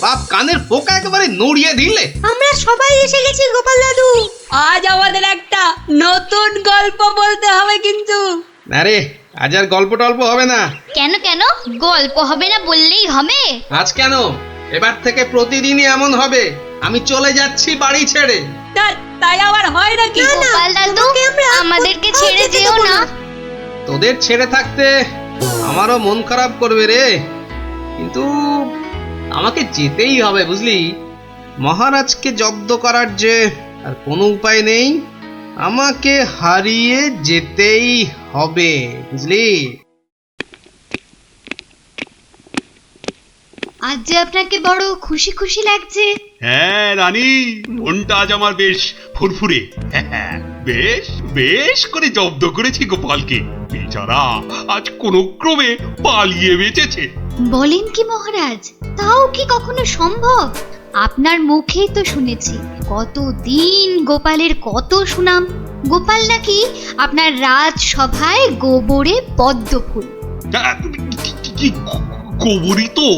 বাপ কানের পোকা একেবারে নড়িয়ে দিলে। আমরা সবাই এসে গেছি গোপাল দাদু। আজ আমাদের একটা নতুন গল্প বলতে হবে কিন্তু। না রে, আজ আর গল্প টল্প হবে না। কেন কেন গল্প হবে না বললেই হবে? আজ কেন, এবার থেকে প্রতিদিনই এমন হবে। আমি চলে যাচ্ছি বাড়ি ছেড়ে। তাই আবার হয় নাকি? গোপাল দাদু, আমাদেরকে ছেড়ে যেও না। তোদের ছেড়ে থাকতে আমারও মন খারাপ করবে রে, কিন্তু আমাকে যেতেই হবে বুঝলি। মহারাজকে জব্দ করার যে আর কোনো উপায় নেই, আমাকে হারিয়ে যেতেই হবে বুঝলি। আজ যে আপনাকে বড় খুশি খুশি লাগছে। হ্যাঁ রানী, মনটা আজ আমার বেশ ফুরফুরে। বেশ বেশ করে জব্দ করেছি গোপালকে। বেচারা আজ কোনো ক্রমে পালিয়ে বেঁচেছে। বলেন কি মহারাজ, তাও কি কখনো সম্ভব? আপনার মুখেই তো শুনেছি কতদিন গোপালের কত সুনাম। গোপাল নাকি আপনার রাজসভায় গোবরে পদ্ম ফুল। গোবরই তো,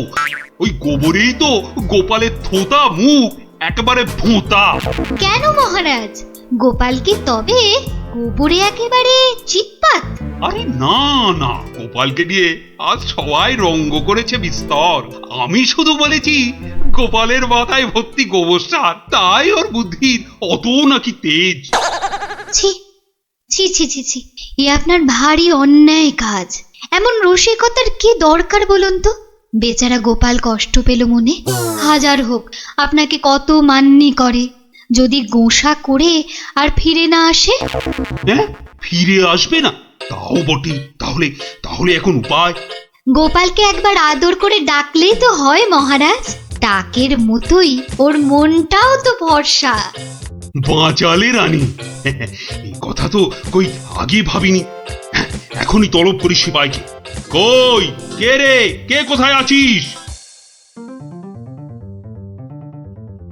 ওই গোবরেই তো গোপালের থোঁতা মুখ একেবারে ভোঁতা। কেন মহারাজ, গোপাল কি তবে গোবরে একেবারে চিৎপাত? আরে না না, গোপালকে দিয়ে আজ সবাই রঙ্গ করেছে বিস্তর। আমি শুধু বলেছি গোপালের মাথায় ভর্তি গোবর সার, তাই ওর বুদ্ধির অত নাকি তেজ। ছি ছি ছি ছি ছি, এ আপনার ভারী অন্যায় কাজ। এমন রসিকতার কি দরকার বলুন তো? বেচারা গোপাল কষ্ট পেল মনে। হাজার হোক আপনাকে কত মান্যি করে, যদি গোসা করে আর ফিরে না আসে। হ্যাঁ, ফিরে আসবে না? তাও বটে। তাহলে তাহলে এখন উপায়? গোপালকে একবার আদর করে ডাকলেই তো হয় মহারাজ। ডাকের মতোই ওর মনটাও তো ভরসা। বাঁচালে রানী, এই কথা তো কই আগে ভাবিনি। এখনই তলব করি সিপাইকে। কই কে রে, কে কোথায় আছিস?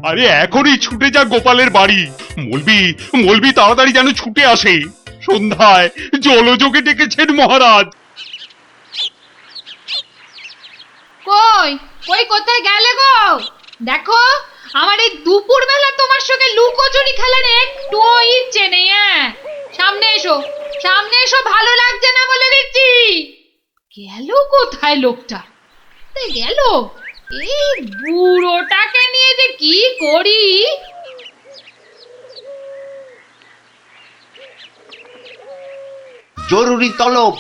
আরে এখনই ছুটে যা গোপালের বাড়ি। মলবি মলবি তাড়াতাড়ি যেন ছুটে আসে। সন্ধ্যায় জলযোগে ডেকেছেন মহারাজ। কই কই কোথায় গেলে গো? দেখো, আমার এই দুপুর বেলা তোমার সঙ্গে লুকোচুরি খেলার একটুও ইচ্ছে নেই। সামনে এসো, সামনে এসো, ভালো লাগছে না বলে দিচ্ছি। গেল কোথায় লোকটা? গেল, এই বুড়োটাকে নিয়ে যে কি করি। জরুরি তলব,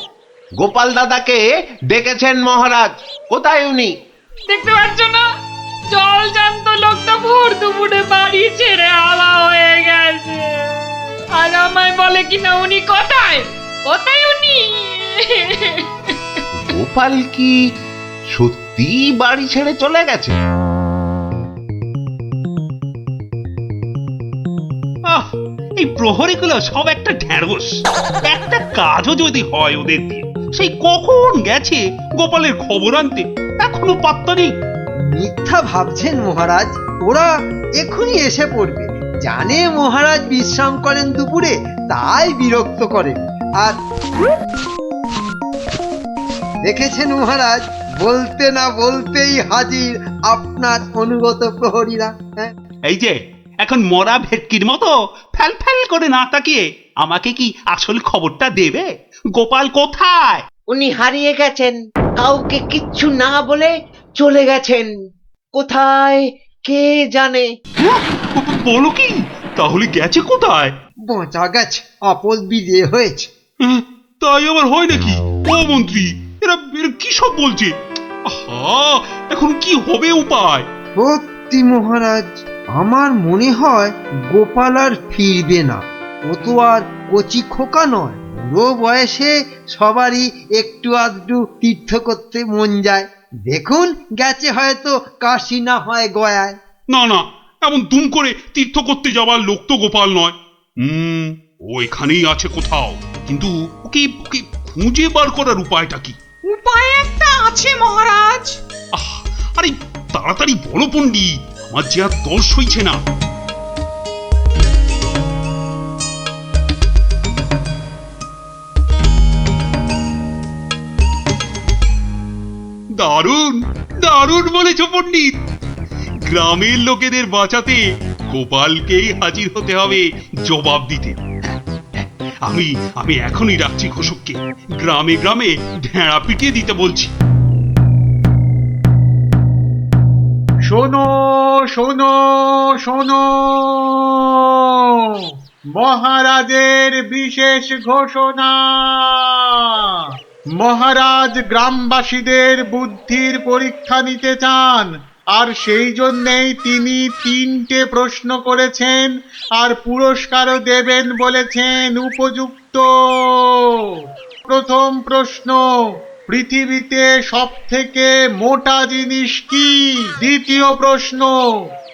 গোপাল দাদাকে ডেকেছেন মহারাজ। কোথায় উনি? দেখতে পাচ্ছ না, জল জান্ত লোকটা ভোর দুপুরে বাড়ি ছেড়ে হাওয়া হয়ে গেছে। আর আমায় বলে কিনা উনি কোথায়, কোথায় উনি? গোপাল কি সত্যি বাড়ি ছেড়ে চলে গেছে? এই প্রহরীগুলো সব একটা ঢ্যাঁড়স। একটা কাজও যদি হয় ওদের দিয়ে, সেই কখন গেছে গোপালের খবর আনতে, এখনো পাত্তা নেই। মিথ্যা ভাবছেন মহারাজ, ওরা এখনই এসে পড়বে। জানে মহারাজ বিশ্রাম করেন দুপুরে, তাই বিরক্ত করেন। আর দেখেছেন মহারাজ, বলতে না বলতেই হাজির আপনার অনুগত প্রহরীরা। হ্যাঁ, এই যে এখন মরা ভেটকির মতো ফ্যাল ফ্যাল করে না তাকিয়ে আমাকে কি আসল খবরটা দেবে? গোপাল কোথায়? উনি হারিয়ে গেছেন, কাউকে কিচ্ছু না বলে চলে গেছেন। কোথায় কে জানে। বলো কি, তাহলে গেছে কোথায়? বাঁচা গেছে, আপদ বিজয় হয়েছে। তাই আবার হয় নাকি? ও মন্ত্রী, এরা কি সব বলছে? আহা, এখন কি হবে উপায়? সত্যি মহারাজ, আমার মনে হয় গোপাল আর ফিরবে না। ও তো আর কচি খোকা নয়। বুড়ো বয়সে সবারই একটু আধটু তীর্থ করতে মন যায়। দেখুন, গেছে হয়তো কাশি না হয় গয়ায়। না না, এমন দুম করে তীর্থ করতে যাওয়ার লোক তো গোপাল নয়। ও এখানেই আছে কোথাও, কিন্তু ওকে ওকে খুঁজে বার করার উপায়টা কি? উপায় একটা আছে মহারাজ। আরে তাড়াতাড়ি বলো পণ্ডিত, আমার যে আর দর্শ হইছে না। দারুণ দারুণ বলেছ পণ্ডিত। গ্রামের লোকেদের বাঁচাতে গোপালকেই হাজির হতে হবে জবাব দিতে। আমি আমি এখনই ডাকছি ঘোষককে, গ্রামে গ্রামে ঢেঁড়া পিটিয়ে দিতে বলছি। শোনো শোনো শোনো, মহারাজের বিশেষ ঘোষণা। মহারাজ গ্রামবাসীদের বুদ্ধির পরীক্ষা নিতে চান, আর সেই জন্যেই তিনি 3টে প্রশ্ন করেছেন, আর পুরস্কারও দেবেন বলেছেন উপযুক্ত। প্রথম প্রশ্ন, পৃথিবীতে সবথেকে মোটা জিনিস কি? দ্বিতীয় প্রশ্ন,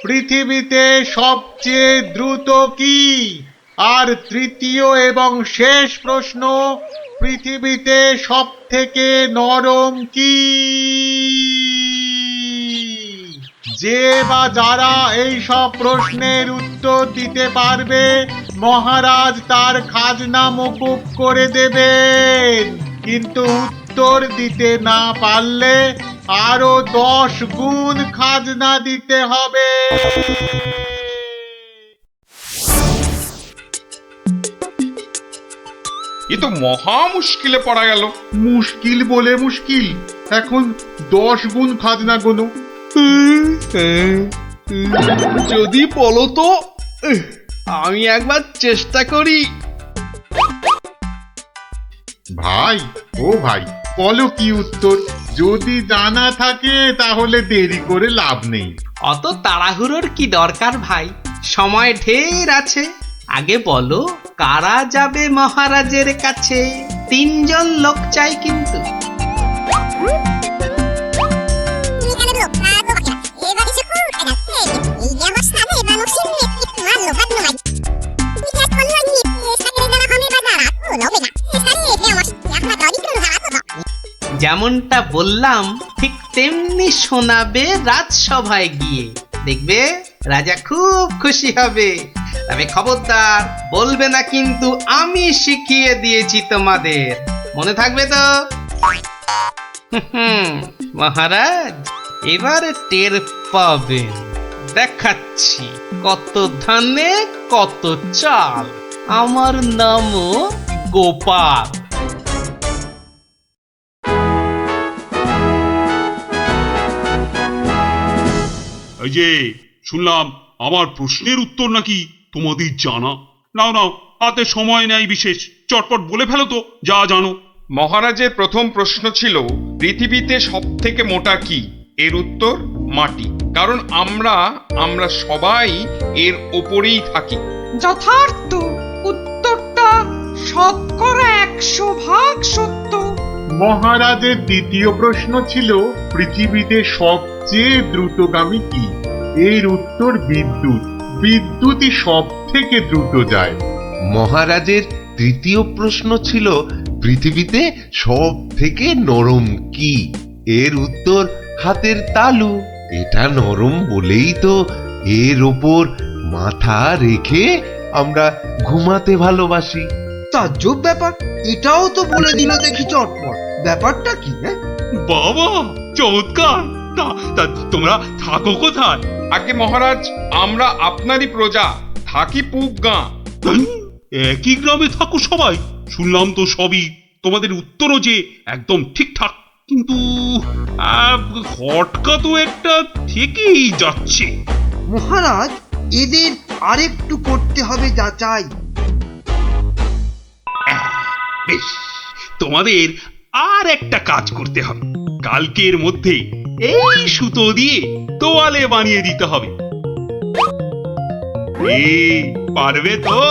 পৃথিবীতে সবচেয়ে দ্রুত কি? আর তৃতীয় এবং শেষ প্রশ্ন, পৃথিবীতে সবথেকে নরম কি? যে বা যারা এই সব প্রশ্নের উত্তর দিতে পারবে, মহারাজ তার খাজনা মকুব করে দেবেন। কিন্তু উত্তর দিতে না পারলে আরো 10 গুণ খাজনা দিতে হবে। এ তো মহা মুশকিলে পড়া গেল। মুশকিল বলে মুশকিল, এখন 10 গুণ খাজনা গোনো। যদি বলো তো, আমি একবার চেষ্টা করি। ভাই, ও ভাই, বলো কি উত্তর? যদি জানা থাকে তাহলে দেরি করে লাভ নেই। অত তাড়াহুড়োর কি দরকার ভাই, সময় ঢের আছে। আগে বলো, কারা যাবে মহারাজের কাছে? 3 জন লোক চাই কিন্তু। যেমনটা বললাম ঠিক তেমনি শোনাবে রাজসভায় গিয়ে, দেখবে রাজা খুব খুশি হবে। তবে খবরদার বলবে না কিন্তু আমি শিখিয়ে দিয়েছি তোমাদের, মনে থাকবে তো? মহারাজ এবার টের পাবেন, দেখাচ্ছি কত ধানে কত চাল। আমার নামও গোপাল। এই যে শুনলাম আমার প্রশ্নের উত্তর নাকি তোমাদের জানা। নাও নাও, হাতে সময় নেই বিশেষ, চটপট বলে ফেলো তো যা জানো। মহারাজের প্রথম প্রশ্ন ছিল, পৃথিবীতে সব থেকে মোটা কি? এর উত্তর মাটি। কারণ আমরা সবাই এর ওপরেই থাকি। যথার্থ উত্তরটা শতকরা 100% সত্য। মহারাজের দ্বিতীয় প্রশ্ন ছিল, পৃথিবীতে সবচেয়ে দ্রুতগামী কি? এর উত্তর বিদ্যুৎ। বিদ্যুৎই সব থেকে দ্রুত যায়। মহারাজের তৃতীয় প্রশ্ন ছিল, পৃথিবীতে সব থেকে নরম কি? এর উত্তর হাতের তালু। এটা নরম বলেই তো এর ওপর মাথা রেখে আমরা ঘুমাতে ভালোবাসি। তাজ্জব ব্যাপার, এটাও তো বলে দিল দেখি চটপট। ব্যাপারটা কি? বাবা চমৎকার। তা তোমরা থাকো কোথায়? আগে মহারাজ, আমরা আপনারই প্রজা, থাকি পুব গাঁ। একই গ্রামে থাকো সবাই? শুনলাম তো সবই, তোমাদের উত্তরও যে একদম ঠিকঠাক, কিন্তু খটকা তো একটা থেকেই যাচ্ছে। মহারাজ, এদের আরেকটু করতে হবে যাচাই। বেশ, তোমাদের আর একটা কাজ করতে হবে। কালকের মধ্যে এই সুতো দিয়ে তোয়ালে বানিয়ে দিতে হবে। পারবে তো?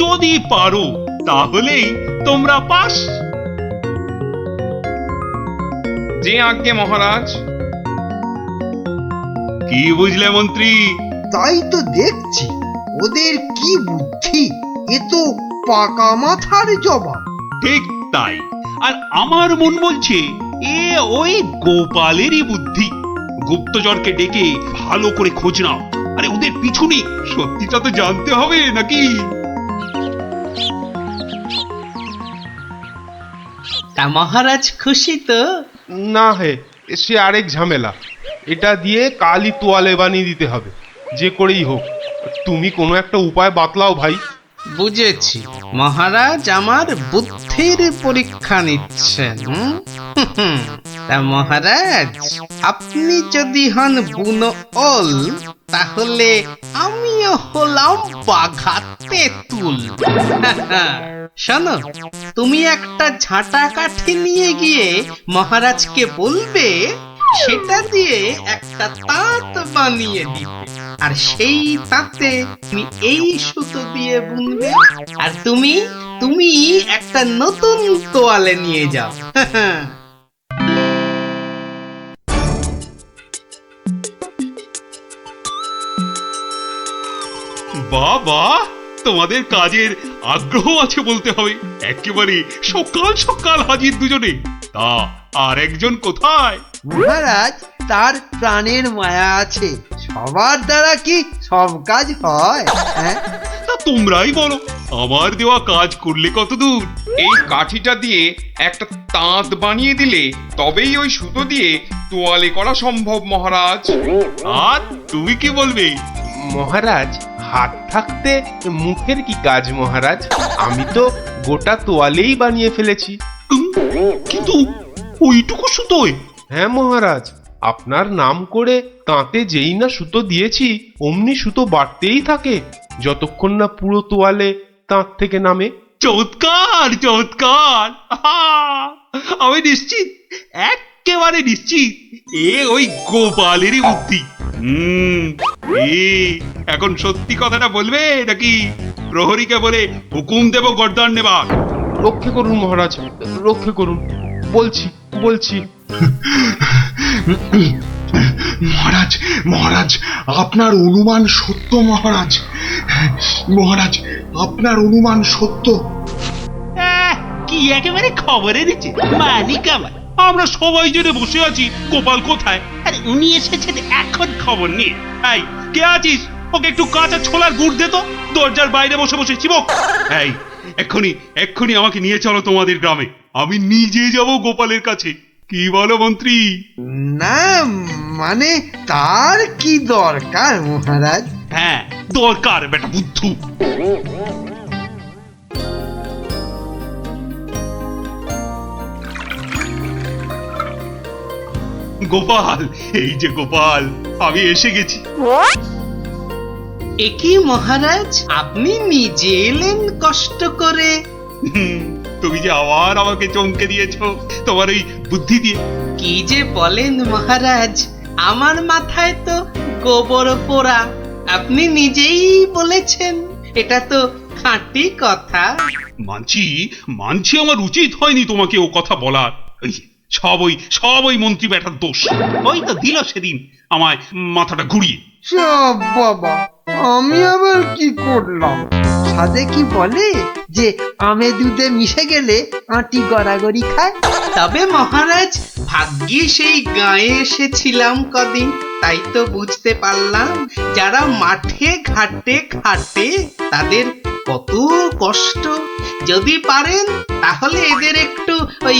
যদি পারো তাহলেই তোমরা পাস। যে আজ্ঞে মহারাজ। কি বুঝলে মন্ত্রী? তাই তো দেখছি, ওদের কি বুদ্ধি! এ তো পাকা মাথার জবাব। ঠিক তাই। আর আমার মন বলছে এ ওই গোপালেরই বুদ্ধি। গুপ্তচরকে ডেকে ভালো করে খোঁজ নাও। আরে ওদের পিছনে সত্যিটা তো জানতে হবে নাকি? তা মহারাজ খুশি তো? না হে, সে আরেক ঝামেলা। এটা দিয়ে কালই তোয়ালে বানিয়ে দিতে হবে, যে করেই হোক। তুমি কোনো একটা উপায় বাতলাও ভাই। বুঝেছি, মহারাজ আমার বুদ্ধির পরীক্ষা নিচ্ছেন। তা মহারাজ, আপনি যদি হন বুনো ওল, তাহলে আমিও হলাম বাঘা তেঁতুল। শোনো, তুমি একটা ঝাঁটা কাঠি নিয়ে গিয়ে মহারাজকে বলবে সেটা দিয়ে একটা তাঁত বানিয়ে দিতে, আর সেই তাঁতে তুমি এই সুতো দিয়ে বুনবে, আর তুমি একটা নতুন তোয়ালে নিয়ে যাও। বাবা, তোমাদের কাজের আগ্রহ আছে বলতে হবে। একেবারে সকাল সকাল হাজির দুজনে। তা আর একজন কোথায়? মহারাজ, তার প্রাণের মায়া আছে, সবার দ্বারা কি সব কাজ হয়? হ্যাঁ, তা তোমরাই বলো, আমার দেওয়া কাজ করলে কত দূর? এই কাঠিটা দিয়ে একটা তাঁত বানিয়ে দিলে তবেই ওই সুতো দিয়ে তোয়ালে করা সম্ভব মহারাজ। আর তুমি কি বলবে? মহারাজ, হাত থাকতে মুখের কি কাজ মহারাজ? আমি তো গোটা তোয়ালেই বানিয়ে ফেলেছি। কিন্তু ওইটুকু সুতোয়? হ্যাঁ মহারাজ, আপনার নাম করে তাঁতে যেই না সুতো দিয়েছি অমনি সুতো বাড়তেই থাকে, যতক্ষণ না পুরো তোয়ালে তাঁত থেকে নামে। চমৎকার চমৎকার! আমি নিশ্চিত, একেবারে নিশ্চিত এ ওই গোপালেরই বুদ্ধি। এখন সত্যি কথাটা বলবে নাকি প্রহরীকে বলে হুকুম দেব গর্দান নেবার? রক্ষে করুন মহারাজ, রক্ষে করুন। বলছি বলছি মহারাজ, মহারাজ, আপনার অনুমান সত্য মহারাজ। মহারাজ, আপনার অনুমান সত্য। কি একেবারে খবর এনেছে মালিক আমার। আমরা সবাই জেনে বসে আছি গোপাল কোথায়, আর উনি এসেছেন এখন খবর নিয়ে। এই, কে আছিস? ওকে একটু কাঁচা ছোলার গুড় দে তো, দরজার বাইরে বসে বসে চিবক। এই, এক্ষুনি আমাকে নিয়ে চলো তোমাদের গ্রামে। আমি নিজে যাব গোপালের কাছে। কি বলো মন্ত্রী? না মানে তার কি দরকার মহারাজ? হ্যাঁ, দরকার বেটা বুদ্ধু। গোপাল, এই যে গোপাল, আমি এসে গেছি। একি মহারাজ, আপনি নিজে এলেন কষ্ট করে? তুমি যে আবার আমাকে চমকে দিয়েছো তোমার ওই বুদ্ধি দিয়ে। কি যে বলেন মহারাজ, আমার মাথায় তো গোবর পোড়া। আপনি নিজেই বলেছেন, এটা তো খাঁটি কথা। মানছি আমার উচিত হয়নি তোমাকে ও কথা বলার। সব ওই মন্ত্রী বেটার দোষ। ওই তো দিল সেদিন আমায় মাথাটা ঘুরিয়ে। সব বাবা, আমি আবার কি করলাম? সাধে কি বলে যে আমে দুধে মিশে গেলে আঁটি গড়াগড়ি খায়। তবে মহারাজ, ভাগ্যে সেই গায়ে এসেছিলাম কদিন, তাই তো বুঝতে পারলাম যারা মাঠে ঘাটে খাটে তাদের কত কষ্ট। যদি পারেন তাহলে এদের একটু ওই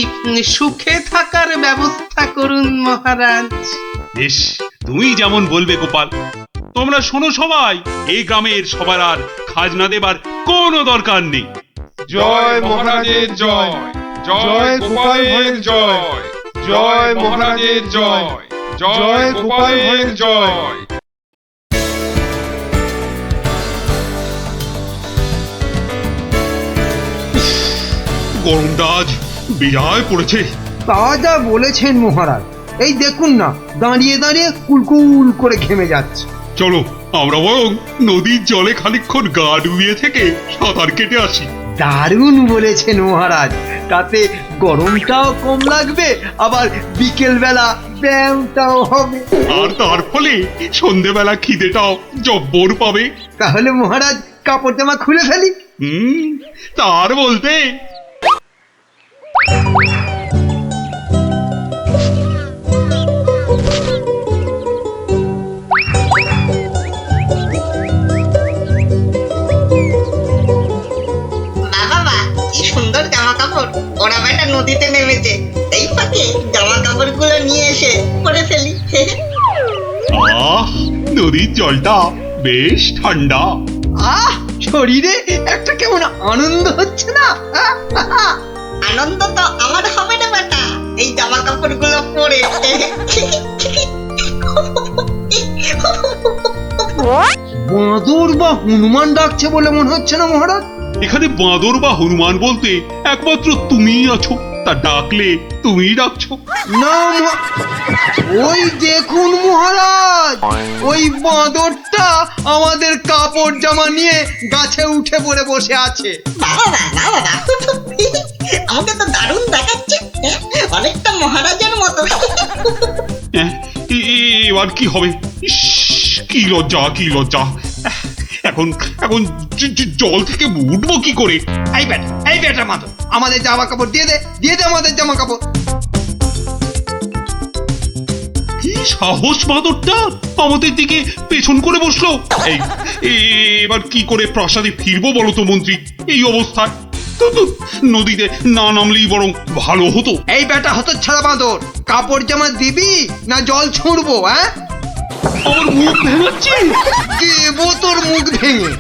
সুখে থাকার ব্যবস্থা করুন মহারাজ। বেশ, তুমি যেমন বলবে গোপাল। তোমরা শোনো সবাই, এই গ্রামের সবার আর খাজনা দেবার কোনো দরকার নেই। জয় মহারাজের জয়, জয় গোপালের জয়, জয় মহারাজের জয়, জয় গোপালের জয়। গরমটা আজ বিরায় পড়েছে। তা যা বলেছেন মহারাজ, এই দেখুন না, দাঁড়িয়ে দাঁড়িয়ে কুলকুল করে ঘেমে যাচ্ছে। চলো আমরা বরং নদীর জলে খানিকক্ষণ গা ডুবিয়ে থেকে সাঁতার কেটে আসি। দারুণ বলেছেন মহারাজ, তাতে গরমটাও কম লাগবে, আবার বিকেল বেলা ব্যায়ামটাও হবে, আর তার ফলে সন্ধেবেলা খিদেটাও জব্বর পাবে। তাহলে মহারাজ কাপড় জামা খুলে ফেলি। তার বলতে সুন্দর জামা কাপড়, ওরা বেটা নদীতে নেমেছে, এই ফাঁকে জামা কাপড় গুলো নিয়ে এসে পরে ফেলি। নদীর জলটা বেশ ঠান্ডা। আহ, শরীরে একটা কেমন আনন্দ হচ্ছে না? আনন্দ তো আমার হবে না বেটা, এই জামা কাপড়গুলো পরে। বাঁদর বা হনুমান ডাকছে বলে মনে হচ্ছে না মহারাজ? এখানে বাঁদর বা হনুমান বলতে একমাত্র তুমিই আছো, তা ডাকলে তুমিই ডাকছো। না ওই দেখুন মহারাজ, ওই বাঁদরটা আমাদের কাপড় জামা নিয়ে গাছে উঠে পড়ে বসে আছে। বাবা বাবা, আমাকে তো দারুণ দেখাচ্ছে, অনেকটা মহারাজের মতো। এবার কি হবে? ইস, কি লজ্জা, কি লজ্জা। এখন এখন জল থেকে উঠবো কি করে? এই বেটা মাদর, আমাদের জামা কাপড় দিয়ে দে আমাদের জামা কাপড়। কি সাহস বাঁদরটা আমাদের দিকে পেছন করে বসলো। এবার কি করে প্রাসাদে ফিরবো বলো তো মন্ত্রী, এই অবস্থায়? নদীতে না নামলেই বরং ভালো হতো। এই বেটা হতচ্ছাড়া বাঁদর, কাপড় জামা দিবি না জল ছুঁড়বো? হ্যাঁ, আমার মুখ ভেঙাচ্ছে। দেবো তোর মুখ ভেঙে।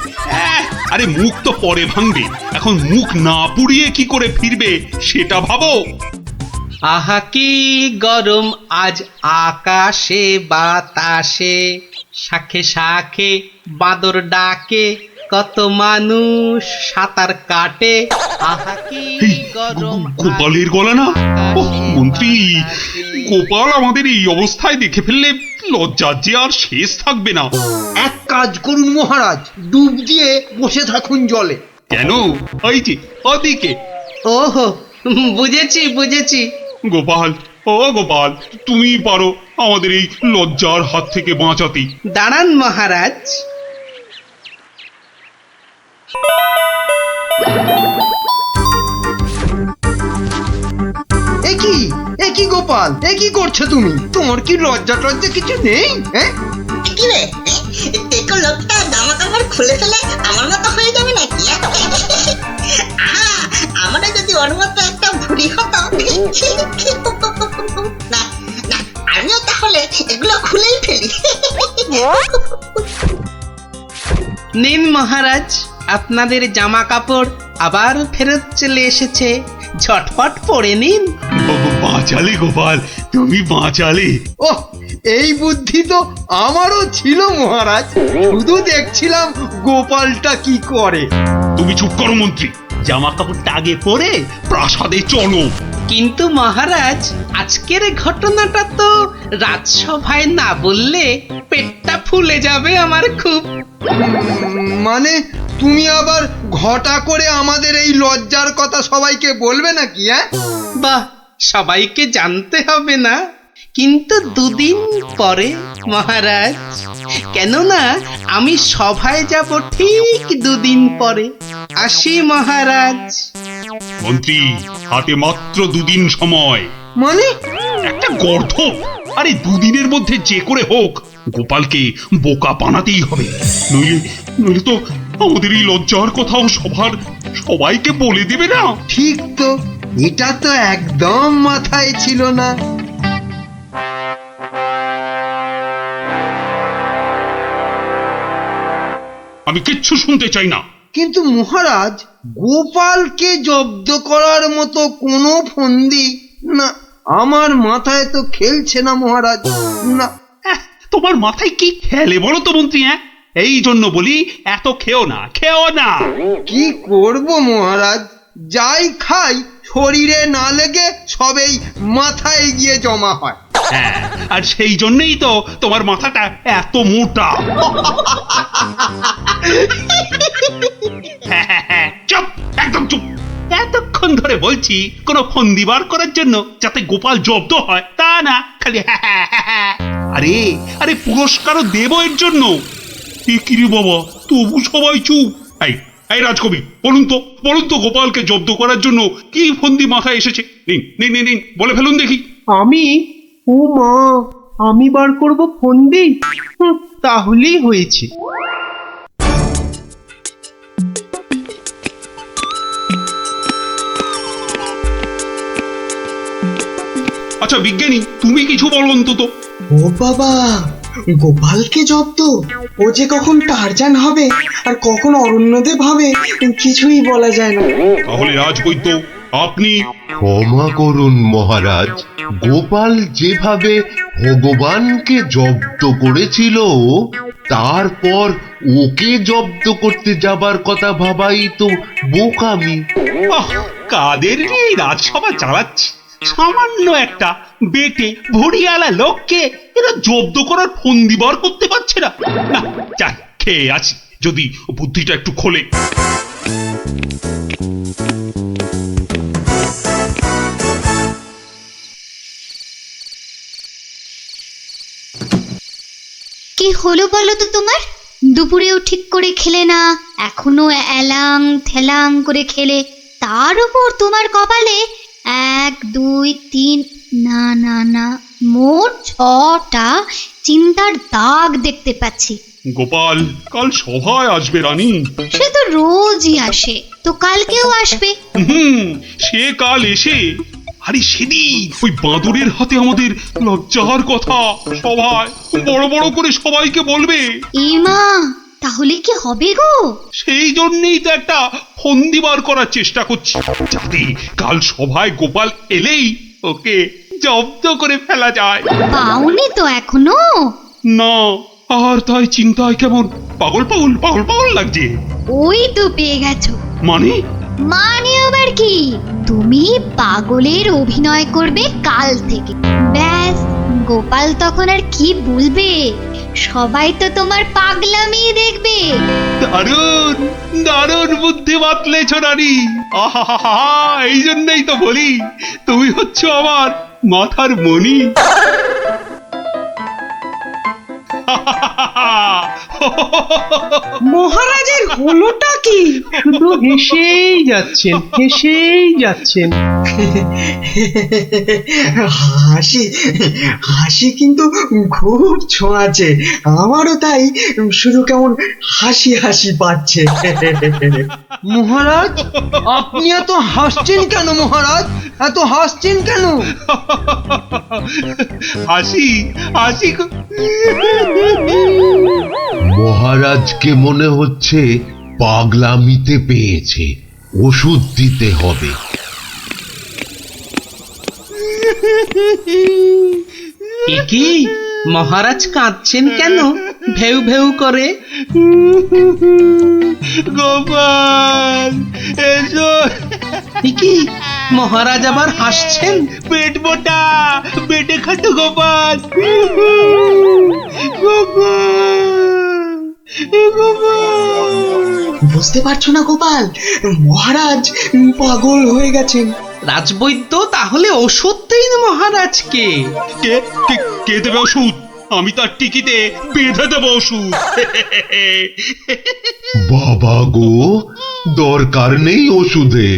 আরে মুখ তো পরে ভাঙবে, এখন মুখ না পুড়িয়ে কি করে ফিরবে সেটা ভাবো। আহা কি গরম আজ আকাশে বাতাসে, শাখে শাখে বাদর ডাকে, কত মানুষ সাঁতার কাটে। আহা কি গরম। গোপালের গলা না? মন্ত্রী, গোপাল আমাদের এই অবস্থায় দেখে ফেললে লজ্জার যে আর শেষ থাকবে না। এক কাজ করুন মহারাজ, ডুব দিয়ে বসে থাকুন জলে। কেন? ওই যে ওদিকে। ওহো, বুঝেছি বুঝেছি। গোপাল, ও গোপাল, তুমি পারো আমাদের এই লজ্জার হাত থেকে বাঁচাতে। দাঁড়ান মহারাজ। একি গোপাল, কি করছো তুমি? তোমার কি লজ্জা টজ্জা কিছু নেই? হ্যাঁ, কি রে, দেখো লোকটা জামা কাপড় খুলে ফেলে আমার মতো হয়ে যাবে নাকি? আমারও যদি ওর মতো একটা ভুড়ি হতো। না না, আমিও তাহলে এগুলো খুলেই ফেলি। নিন মহারাজ, আপনাদের জামা কাপড় আবার ফেরত চলে এসেছে, ঝটপট পরে নিন। বাঁচালে গোপাল, তুমি বাঁচালে। ও, এই বুদ্ধি তো আমারও ছিল মহারাজ, শুধু দেখছিলাম গোপালটা কি করে। তুমি চুপ করো মন্ত্রী, জামা কাপড়টা আগে পরে প্রাসাদে চলো। কিন্তু মহারাজ, আজকের ঘটনাটা তো রাজসভায় না বললে পেটটা ফুলে যাবে আমার খুব। মানে তুমি আবার ঘটা করে আমাদের এই লজ্জার কথা সবাইকে বলবে নাকি? হ্যাঁ, বাহ, সবাইকে জানতে হবে না, কিন্তু দুদিন পরে মহারাজ। কেননা আমি সভায় যাব ঠিক দুদিন পরে। আসি মহারাজ। মন্ত্রী, হাতে মাত্র দুদিন সময়। মানে একটা গর্ধপ। আরে দুদিনের মধ্যে যে করে হোক গোপালকে বোকা বানাতেই হবে, নইলে তো আমাদের এই লজ্জার কথাও সবাইকে বলে দেবে না। ঠিক তো, এটা তো একদম মাথায় ছিল না। আমি কিচ্ছু শুনতে চাই না। কিন্তু মহারাজ, গোপালকে জব্দ করার মতো কোনো ফন্দি না, আমার মাথায় তো খেলছে না মহারাজ। না, তোমার মাথায় কি খেলে বলো তো মন্ত্রী? এই জন্য বলি এত খেও না। কি করব মহারাজ, যাই খাই শরীরে না লেগে সবেই মাথায় গিয়ে জমা হয়। হ্যাঁ, আর সেই জন্যই তো তোমার মাথাটা এত মোটা। চুপ, একদম চুপ। এতক্ষণ ধরে বলছি কোনো ফন্দি বার করার জন্য যাতে গোপাল জব্দ হয়, তা না খালি আরে পুরস্কারও দেব এর জন্য। কি রে বাবা, তবু সবাই চুপ। এই রাজকবি, বলুন তো গোপালকে জব্দ করার জন্য কি ফন্দি মাথায় এসেছে? নিন বলে ফেলুন দেখি। ও মা, আমি বার করব ফন্দি? তাহলেই হয়েছে। আচ্ছা বিজ্ঞানী, তুমি কিছু বলো অন্তত। ও বাবা, গোপালকে জব্দ? ও যে কখন টারজান হবে আর কখন অরণ্যদেব হবে কিছুই বলা যায় না। তাহলে রাজবৈদ্য আপনি ক্ষমা করুন মহারাজ, গোপাল যেভাবে ভগবানকে জব্দ করেছিল তারপর ওকে জব্দ করতে যাবার কথা ভাবাই তো বোকামি। কাদের নিয়ে এই রাজসভা চালাচ্ছি? সামান্য একটা বেটে ভড়িয়ালা লোককে এরা জব্দ করার ফন্দি বার করতে পারছে না। না, যাই খেয়ে আছি, যদি বুদ্ধিটা একটু খোলে। কি হলো বলো তো তোমার? দুপুরেও ঠিক করে খেলে না, এখনো এলাং থেলাং করে খেলে, তার উপর তোমার কপালে 1 2 3 না না না মোট 6টা চিন্তার দাগ দেখতে পাচ্ছি। গোপাল কাল সভায় আসবে রানী। সে তো রোজই আসে, তো কালকেও আসবে। সে কাল এসে, আরে সেদিন ওই বাঁদরের হাতে আমাদের লজ্জার কথা সভায় বড় বড় করে সবাইকে বলবে। ইমা, তাহলে কি হবে গো? সেই জন্যই তো একটা ফন্দি বার করার চেষ্টা করছি, যাতে কাল সভায় গোপাল এলেই ওকে জব্দ করে ফেলা যায়। পাওনি তো এখনো? না, আর তাই চিন্তায় কেমন পাগল পাগল পাগল পাগল লাগছে। ওই তো পেয়ে গেছো। মানে? মানে আবার কি? তুমি পাগলের অভিনয় করবে কাল থেকে। ব্যাস, গোপাল তখন আর কি বলবে, সবাই তো তোমার পাগলামি দেখবে। দারুণ দারুণ বুদ্ধি বাতলেছ রানী। আহা, এই জন্যই তো বলি তুমি হচ্ছ আমার মাথার মণি। মহারাজের হলোটা কি? শুধু হেসেই যাচ্ছেন, হেসেই যাচ্ছেন। হাসি হাসি কিন্তু খুব ছোঁয়াছে, আমারও তাই শুধু কেমন হাসি হাসি পাচ্ছে। মহারাজ, আপনি এত হাসছেন কেন? মহারাজ, এত হাসছেন কেন? হাসি হাসি মহারাজকে মনে হচ্ছে পাগলামিতে পেয়েছে, ওষুধ দিতে হবে। কি মহারাজ কাঁদছেন কেন ভেউ ভেউ করে? গোপাল এসো। কি মহারাজ আবার হাসছেন? পেট মোটা পেটে খাটো গোপাল। বুঝতে পারছো না গোপাল, মহারাজ পাগল হয়ে গেছেন। রাজবৈদ্য, তাহলে ওষুধ দিন মহারাজকে। কে কে দেবে ওষুধ? আমি তার টিকিতে বেঁধে দেবো ওষুধ। বাবা গো, দরকার নেই ওষুধে।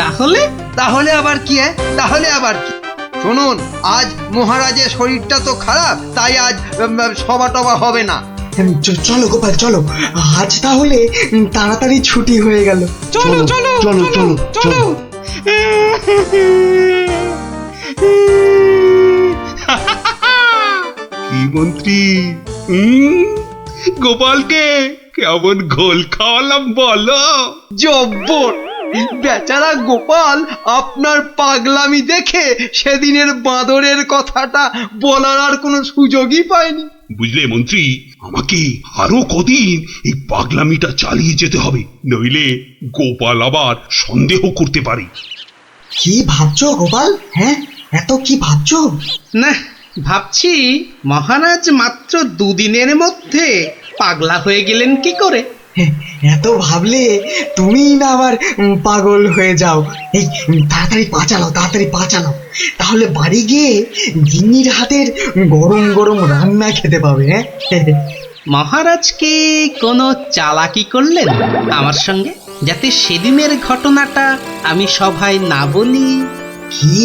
তাহলে তাহলে আবার কি? তাহলে আবার কি? শুনুন, আজ মহারাজের শরীরটা তো খারাপ, তাই আজ সভা টভা হবে না। চলো গোপাল চলো, আজ তাহলে তাড়াতাড়ি ছুটি হয়ে গেল। চলো চলো চলো চলো চলো। কি মন্ত্রী, গোপালকে কেমন ঘোল খাওয়ালাম বলো? জব্বর! বেচারা গোপাল আপনার পাগলামি দেখে সেদিনের বাঁদরের কথাটা বলার আর কোনো সুযোগই পায়নি। বুঝলে মন্ত্রী, আমাকে আরো কদিন এই পাগলামিটা চালিয়ে যেতে হবে, নইলে গোপাল আবার সন্দেহ করতে পারে। কি ভাবছো গোপাল? হ্যাঁ, এত কি ভাবছো? না, ভাবছি মহারাজ মাত্র 2 দিনের মধ্যে পাগলা হয়ে গেলেন কি করে? এত ভাবলে তুমিই না আবার পাগল হয়ে যাও। এই তাড়াতাড়ি পা চালাও, তাহলে বাড়ি গিয়ে গিন্নির হাতের গরম গরম রান্না খেতে পাবে। হ্যাঁ, মহারাজ কি কোনো চালাকি করলেন আমার সঙ্গে, যাতে সেদিনের ঘটনাটা আমি সভায় না বলি? কি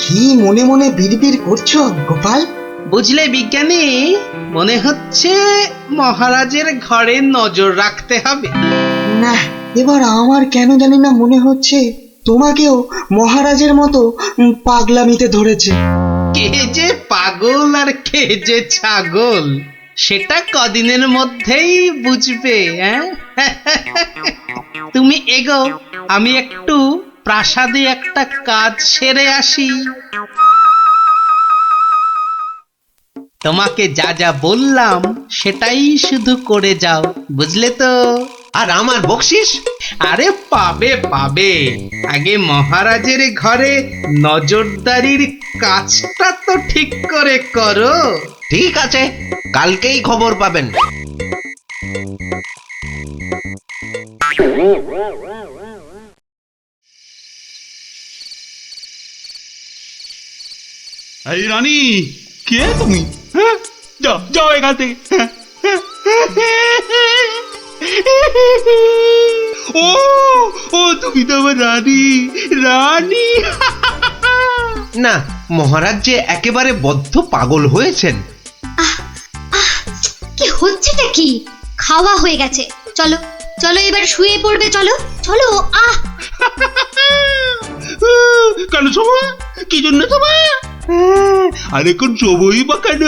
কি মনে মনে বিড়বিড় করছো গোপাল? বুঝলে বিজ্ঞানী, মনে হচ্ছে মহারাজের ঘরে নজর রাখতে হবে। না, এবার আমার কেন জানি না মনে হচ্ছে তোমাকেও মহারাজের মতো পাগলামিতে ধরেছে। কে যে পাগল আর কে যে ছাগল সেটা কদিনের মধ্যেই বুঝবে। তুমি এগো, আমি একটু প্রাসাদে একটা কাজ সেরে আসি। তোমাকে যা যা বললাম সেটাই শুধু করে যাও, বুঝলে তো? আর আমার বকশিস? আরে পাবে পাবে, আগে মহারাজের ঘরে নজরদারির কাজটা তো ঠিক করে করো। ঠিক আছে, কালকেই খবর পাবেন। এই রানী, কে তুমি? হ্যাঁ, যাও যাও এখান থেকে। ও ও তুমি তো আমার রানী, রানী। না, মহারাজ যে একেবারে বদ্ধ পাগল হয়েছেন। কি হচ্ছেটা কি? খাওয়া হয়ে গেছে, চলো চলো এবার শুয়ে পড়বে, চলো চলো। কেন শোভা? কি জন্য শোভা? আরে কোন শোভই বা কেন?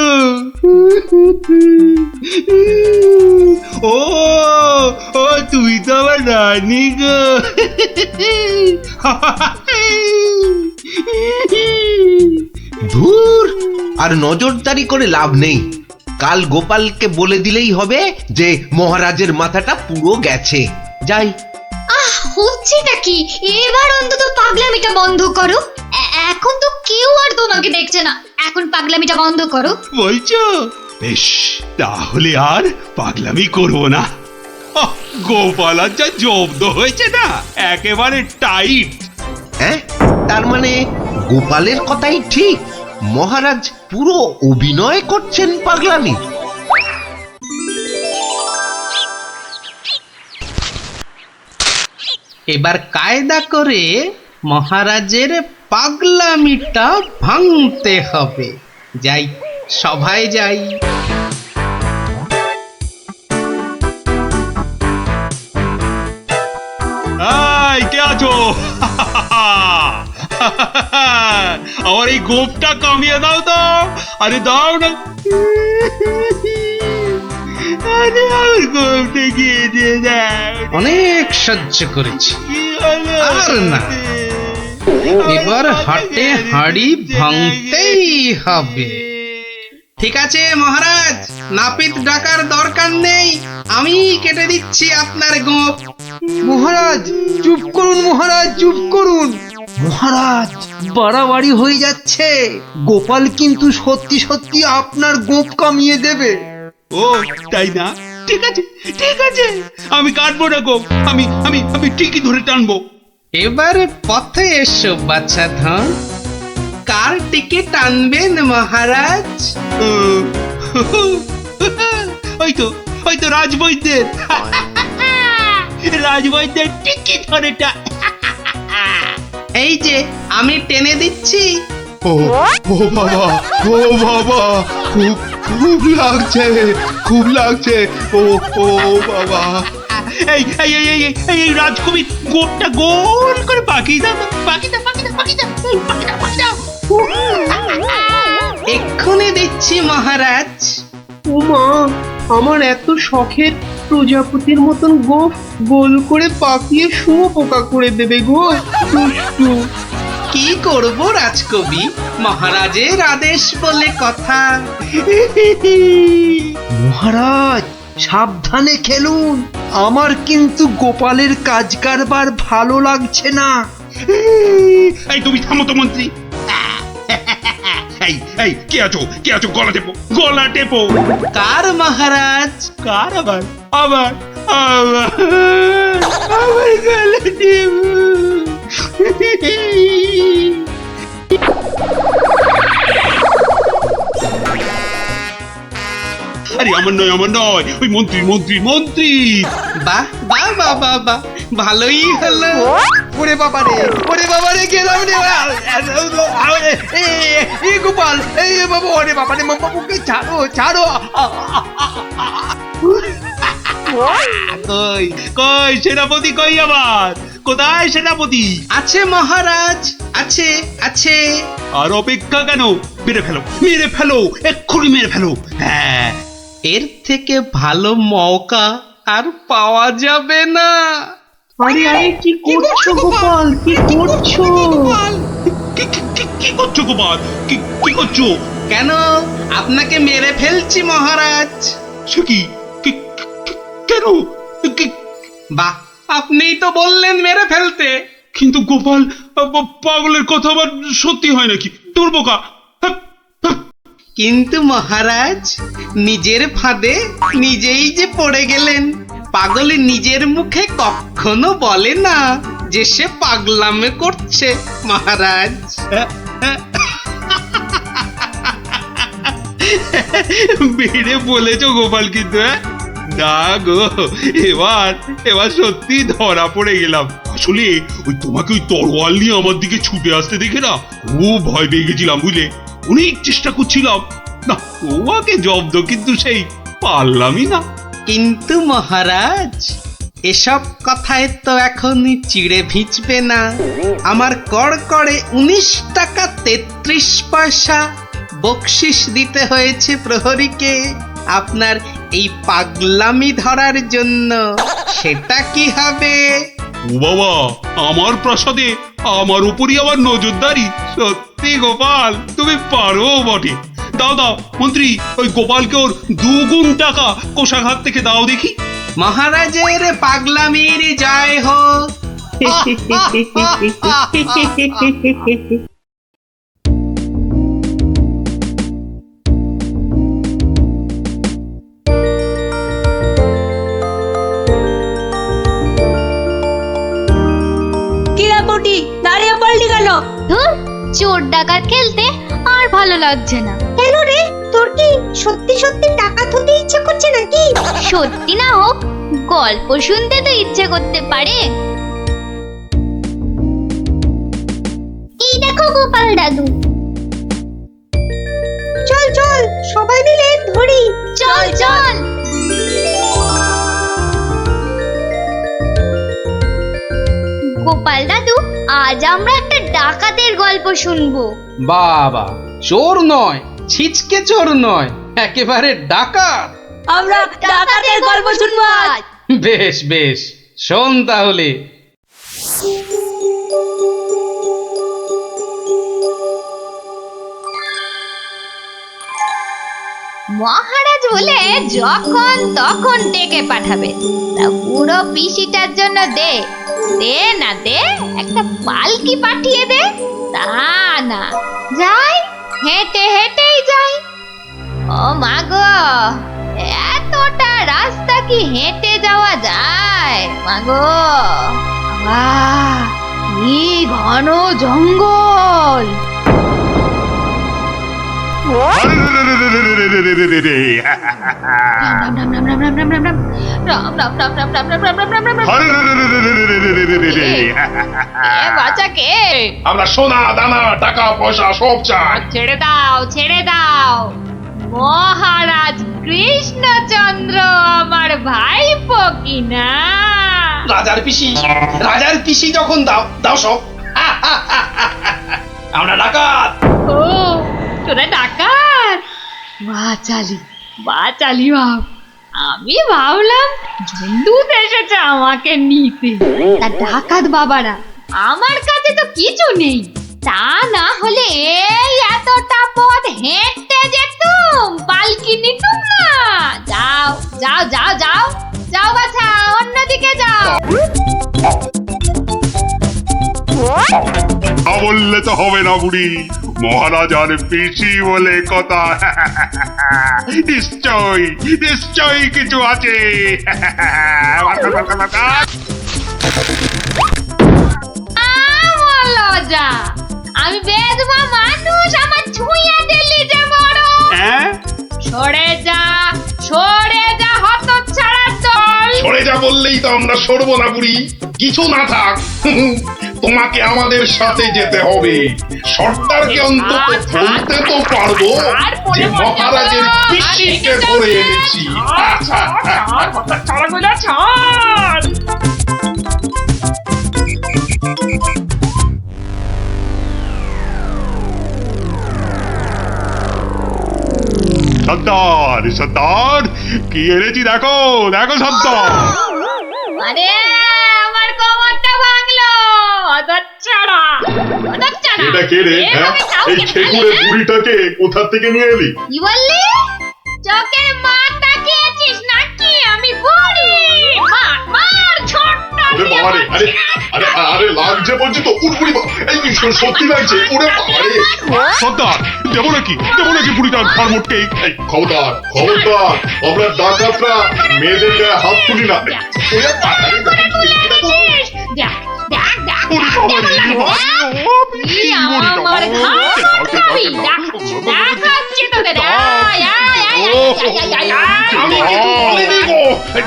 ও ও তুই তো আমার রানী গো। ধুর, আর নজরদারি করে লাভ নেই। কাল গোপালকে বলে দিলেই হবে যে মহারাজের মাথাটা পুরো গেছে। যাই। হচ্ছেটা কি? এবার অন্তত পাগলামিটা বন্ধ করো। এখন তো কেউ আর তোমাকে দেখছে না, এখন পাগলামিটা বন্ধ করো। বলছো? বেশ, তাহলে আর পাগলামি করবো না। গোপাল আর যা জব্দ হয়েছে না, একেবারে টাইট। হ্যাঁ, তার মানে গোপালের কথাই ঠিক, মহারাজ পুরো অভিনয় করছেন পাগলামি। এবার কায়দা করে মহারাজের পাগলামিটা ভাঙতে হবে। যাই, সভায় যাই। এই কে আছো? আমার এই গোপটা কমিয়ে দাও তো। আরে দাও না। আরে আমার গোপটা গিয়ে দিয়ে দাও। অনেক সহ্য করেছি, আর না। এবার হাটে হাড়ি ভাঙতেই হবে। ঠিক আছে মহারাজ, নাপিত ডাকার দরকার নেই, আমি কেটে দিচ্ছি আপনার গোপ। মহারাজ চুপ করুন, মহারাজ চুপ করুন। মহারাজ, বাড়াবাড়ি হয়ে যাচ্ছে। গোপাল কিন্তু সত্যি সত্যি আপনার গোপ কামিয়ে দেবে। ও তাই না? ঠিক আছে ঠিক আছে, আমি কাটবো না গোপ, আমি আমি আমি ঠিকই ধরে টানবো। এবার পথে এসো বাচ্চা ধন, কার টিকে টানবেন মহারাজ? ওই তো রাজবৈদ্যের। রাজবৈদ্যের টিকি ধরে এই যে আমি টেনে দিচ্ছি। ও ও বাবা, ও বাবা, খুব খুব লাগছে, খুব লাগছে। ও ও বাবা। এই এই এই এই এই রাজকবি গোপটা গোল করে পাকিয়ে দাও, পাকিয়ে দাও, পাকিয়ে দাও, পাকিয়ে দাও, পাকিয়ে দাও, পাকিয়ে দাও। এক্ষুনি দিচ্ছি মহারাজ। ওমা, আমার এত শখের প্রজাপতির মতন গোফ গোল করে পাকিয়ে শুঁয়োপোকা করে দেবে গো, দুষ্টু। কি করব রাজকবি, মহারাজের আদেশ বলে কথা। মহারাজ সাবধানে খেলুন, আমার কিন্তু গোপালের কাজ কারবার ভালো লাগছে না। এই তুমি থামো তো মন্ত্রী। এই এই কে আছো, কে আছো? গলা টেপো, গলা টেপো। কার মহারাজ? কার? আবার আবার আবার আবার গলা টেপো। আরে আমার নয়, আমার নয়, ওই মন্ত্রী মন্ত্রী মন্ত্রী। বাহ বাহ বাহ বাহ বাহ, ভালোই হলো। ওরে বাবা রে, ওরে বাবা রে, গেলাম রে। এই গোপাল, এই বাবা, ওরে বাবা রে, বাবুকে ছাড়ো ছাড়ো। কই কই সেনাপতি, কই আবার কোথায় সেনাপতি? আছে মহারাজ, আছে আছে। আর অপেক্ষা কেন? মেরে ফেলো, মেরে ফেলো, এক্ষুনি মেরে ফেলো। হ্যাঁ, এর থেকে ভালো মৌকা আর পাওয়া যাবে না। আরে আরে কি করছো গোপাল, কি করছো? কি করছো গোপাল? কি করছো? কেন, আপনাকে মেরে ফেলছি মহারাজ। সে কি? কেন? বাহ, আপনিই তো বললেন মেরে ফেলতে। কিন্তু গোপাল, পাগলের কথা আবার সত্যি হয় নাকি? তোর বোকা। কিন্তু মহারাজ, নিজের ফাঁদে নিজেই যে পড়ে গেলেন। পাগল নিজের মুখে কখনো বলে না যে সে পাগলামে করছে মহারাজ। বেড়ে বলেছ গোপাল, কিন্তু না গো, এবার সত্যি ধরা পড়ে গেলাম। আসলে ওই তোমাকে ওই তরোয়াল নিয়ে আমার দিকে ছুটে আসতে দেখে না খুব ভয় পেয়ে গেছিলাম, বুঝলে? অনেক চেষ্টা করছিলাম না তোমাকে জব্দ, কিন্তু সেই পারলামই না। কিন্তু মহারাজ, এসব কথায় তো এখন চিড়ে ভিজবে না। আমার কড়কড়ে 19 টাকা 33 পয়সা বকশিস দিতে হয়েছে প্রহরীকে আপনার এই পাগলামি ধরার জন্য। সেটা কি হবে? ও বাবা, আমার প্রাসাদে আমার উপরই আবার নজরদারি? সত্যি গোপাল, তুমি পারো বটে। দাও দাও মন্ত্রী, ওই গোপালকে ওর 2 গুণ টাকা কোষাঘাত থেকে দাও দেখি। মহারাজের পাগলামির জয় হোক। কিরা বটি, দাঁড়িয়ে পড়লি কেন? ধুর, চোর ডাকাত খেলতে আর ভালো লাগছে না। কেন রে, তোর কি সত্যি সত্যি টাকা তুলতে ইচ্ছে করছে নাকি? সত্যি না হোক, গল্প শুনতে তো ইচ্ছে করতে পারে। এই দেখো গোপাল দাদু। চল চল, সবাই মিলে ধরি। চল চল। গোপাল দাদু, আজ আমরা একটা ডাকাতের গল্প শুনবো। বাবা, চোর নয়, ছিচকে চোর নয়, একেবারে ডাকাত। আমরা ডাকাতের গল্প শুনবো আজ। বেশ বেশ, শোন তাহলে। মহারাজ বলে যখন তখন ডেকে পাঠাবে, তা পুরো পিসিটার জন্য দে দে না দে, একটা পালকি পাঠিয়ে দে। তা না, যাই হেঁটে হেঁটেই যাই। ও মা গো, এতটা রাস্তা কি হেঁটে যাওয়া যায়? মা গো, কি ঘন জঙ্গল! আমরা সোনা দানা টাকা পয়সা সব চাই। ছেড়ে দাও, ছেড়ে দাও। মহারাজ কৃষ্ণচন্দ্র আমার ভাইপো কিনা? রাজার পিসি যখন দাও দাও সব। আমরা ডাকাত। ও, তোরা ডাকাত? বাচালি বাচালি ভাব। আমি ভাবলাম ঝন্ডুত এসেছে আমাকে নিতে। তা ডাকাত বাবারা, আমার কাছে তো কিছু নেই। তা না হলে এই এতটা পথ হেঁটে যেতুম, পালকি নিতুম না। যাও যাও যাও যাও যাও বাছা, অন্যদিকে যাও। বললে তো হবে না বুড়ি, মহারাজ আর পিসি বলে কথা। নিশ্চয় নিশ্চয়ই কিছু আছে। লজ্জা, আমি বেদমা মানুষ, আমার ছুঁয়ে দিলি যে বড়। সরে যা, সরে যা, হতচ্ছাড়ার দল। সরে যা বললেই তো আমরা সরবো না বুড়ি। কিছু না থাক, তোমাকে আমাদের সাথে যেতে হবে। সর্দারকে অন্তত বলতে তো পারবো যে মহারাজের পিসিকে ধরে এনেছি। সর্দার সর্দার কি এনেছি দেখো দেখো সর্দার। আরে আমার কোমরটা ভাঙলো অদচ্ছাড়া অদচ্ছাড়া। এটা কে রে? হ্যাঁ, এই খেকুড়ে বুড়িটাকে কোথা থেকে নিয়ে এলি? কি বললি? চোখের মাথা খেয়েছিস নাকি? আমি বুড়ি মার মার ছোট্ট। ওরে বাবা রে, আরে আরে আরে লাগছে বলছি তো, উঠ বুড়ি বাবা, এই সত্যি লাগছে, ওরে বাবা রে। সর্দার দেবো নাকি বুড়িটার ঘর মোটকে। এই খবরদার খবরদার, আমরা ডাকাতরা মেয়েদের গায়ে হাত তুলি না। ওরে বাবা রে, দেখ দেখ দেখ আমার ঘাড় কাটবি। দেখাচ্ছি তোদের। আয় আয় আয় আয় আয়।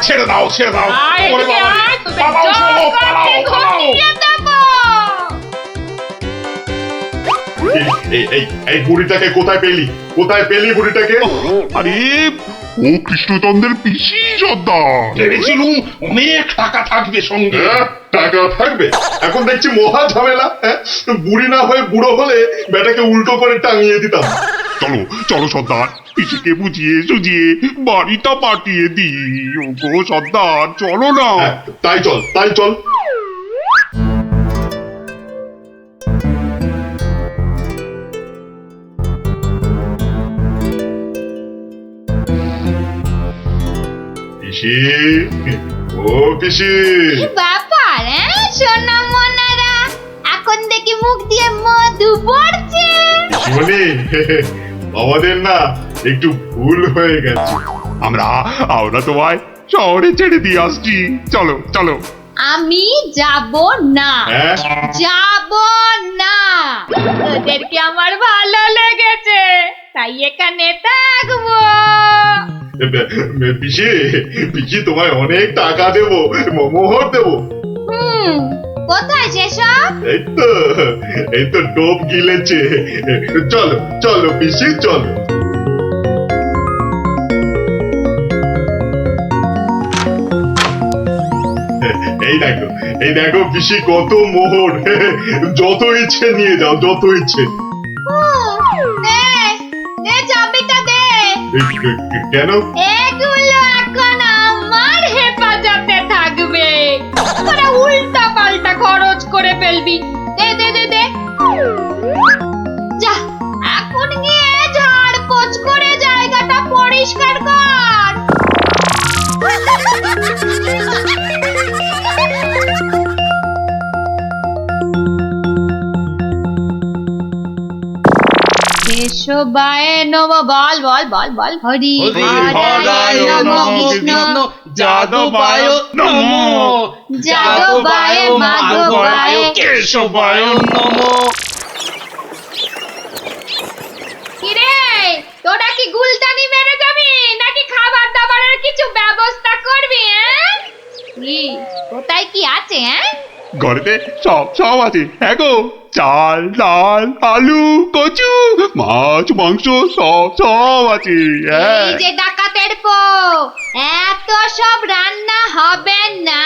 ছেড়ে দাও ছেড়ে দাও। ওরে বাবা রে, পালাও সব, পালাও পালাও। এই বুড়িটাকে কোথায় পেলি? কোথায় পেলি বুড়িটাকে? আরে ও কৃষ্ণচন্দ্রের পিসি সর্দার। ভেবেছিলুম অনেক টাকা থাকবে সঙ্গে। টাকা থাকবে? এখন দেখছি মহা ঝামেলা। বুড়ি না হয়ে বুড়ো হলে বেটাকে উল্টো করে টাঙিয়ে দিতাম। চলো চলো সর্দার, পিসিকে বুঝিয়ে সুঝিয়ে বাড়িটা পাঠিয়ে দিই। ওগো সর্দার চলো না। তাই চল তাই চল। পিসি, ও পিসি। ব্যাপার সোনা মনারা, এখন দেখি মুখ দিয়ে মধু পড়ছে। পিসিমণি, আমাদের না একটু ভুল হয়ে গেছে। আমরা তোমায় শহরে ছেড়ে দিয়ে আসছি। চলো চলো। আমি যাব না, যাব না। তোদেরকে আমার ভালো লেগেছে তাই এখানে থাকবো। পিসি পিসি তোমায় অনেক টাকা দেবো, মোহর দেবো। কোথায় সেসব? এই তো ডোব গিলেছে। চলো চলো পিসি চলো। এই দেখো পিসি কত মোহর। যত ইচ্ছে নিয়ে যাও, যত ইচ্ছে। চাবিটা দে। কেন? এগুলো এখন আমার হেফাজতে থাকবে। তোরা উল্টা পাল্টা খরচ করে ফেলবি। দে দে দে দে। যা এখন গিয়ে ঝাড়পোছ করে জায়গাটা পরিষ্কার কর। কেশবায় নম। বল বল বল বল। হরি হরায় নম কৃষ্ণ যাদবায় নমো, যাদবায় মাধবায় কেশবায় নমো। কিরে তোরা কি গুলতানি মেরে যাবি নাকি খাবার দাবারের কিছু ব্যবস্থা করবি? কি কোথায় কি আছে? ঘরেতে সব সব আছে। গো চাল ডাল আলু কচু মাছ মাংস সব সব আছে। এই যে ডাকাতের পো, এত সব রান্না হবে না।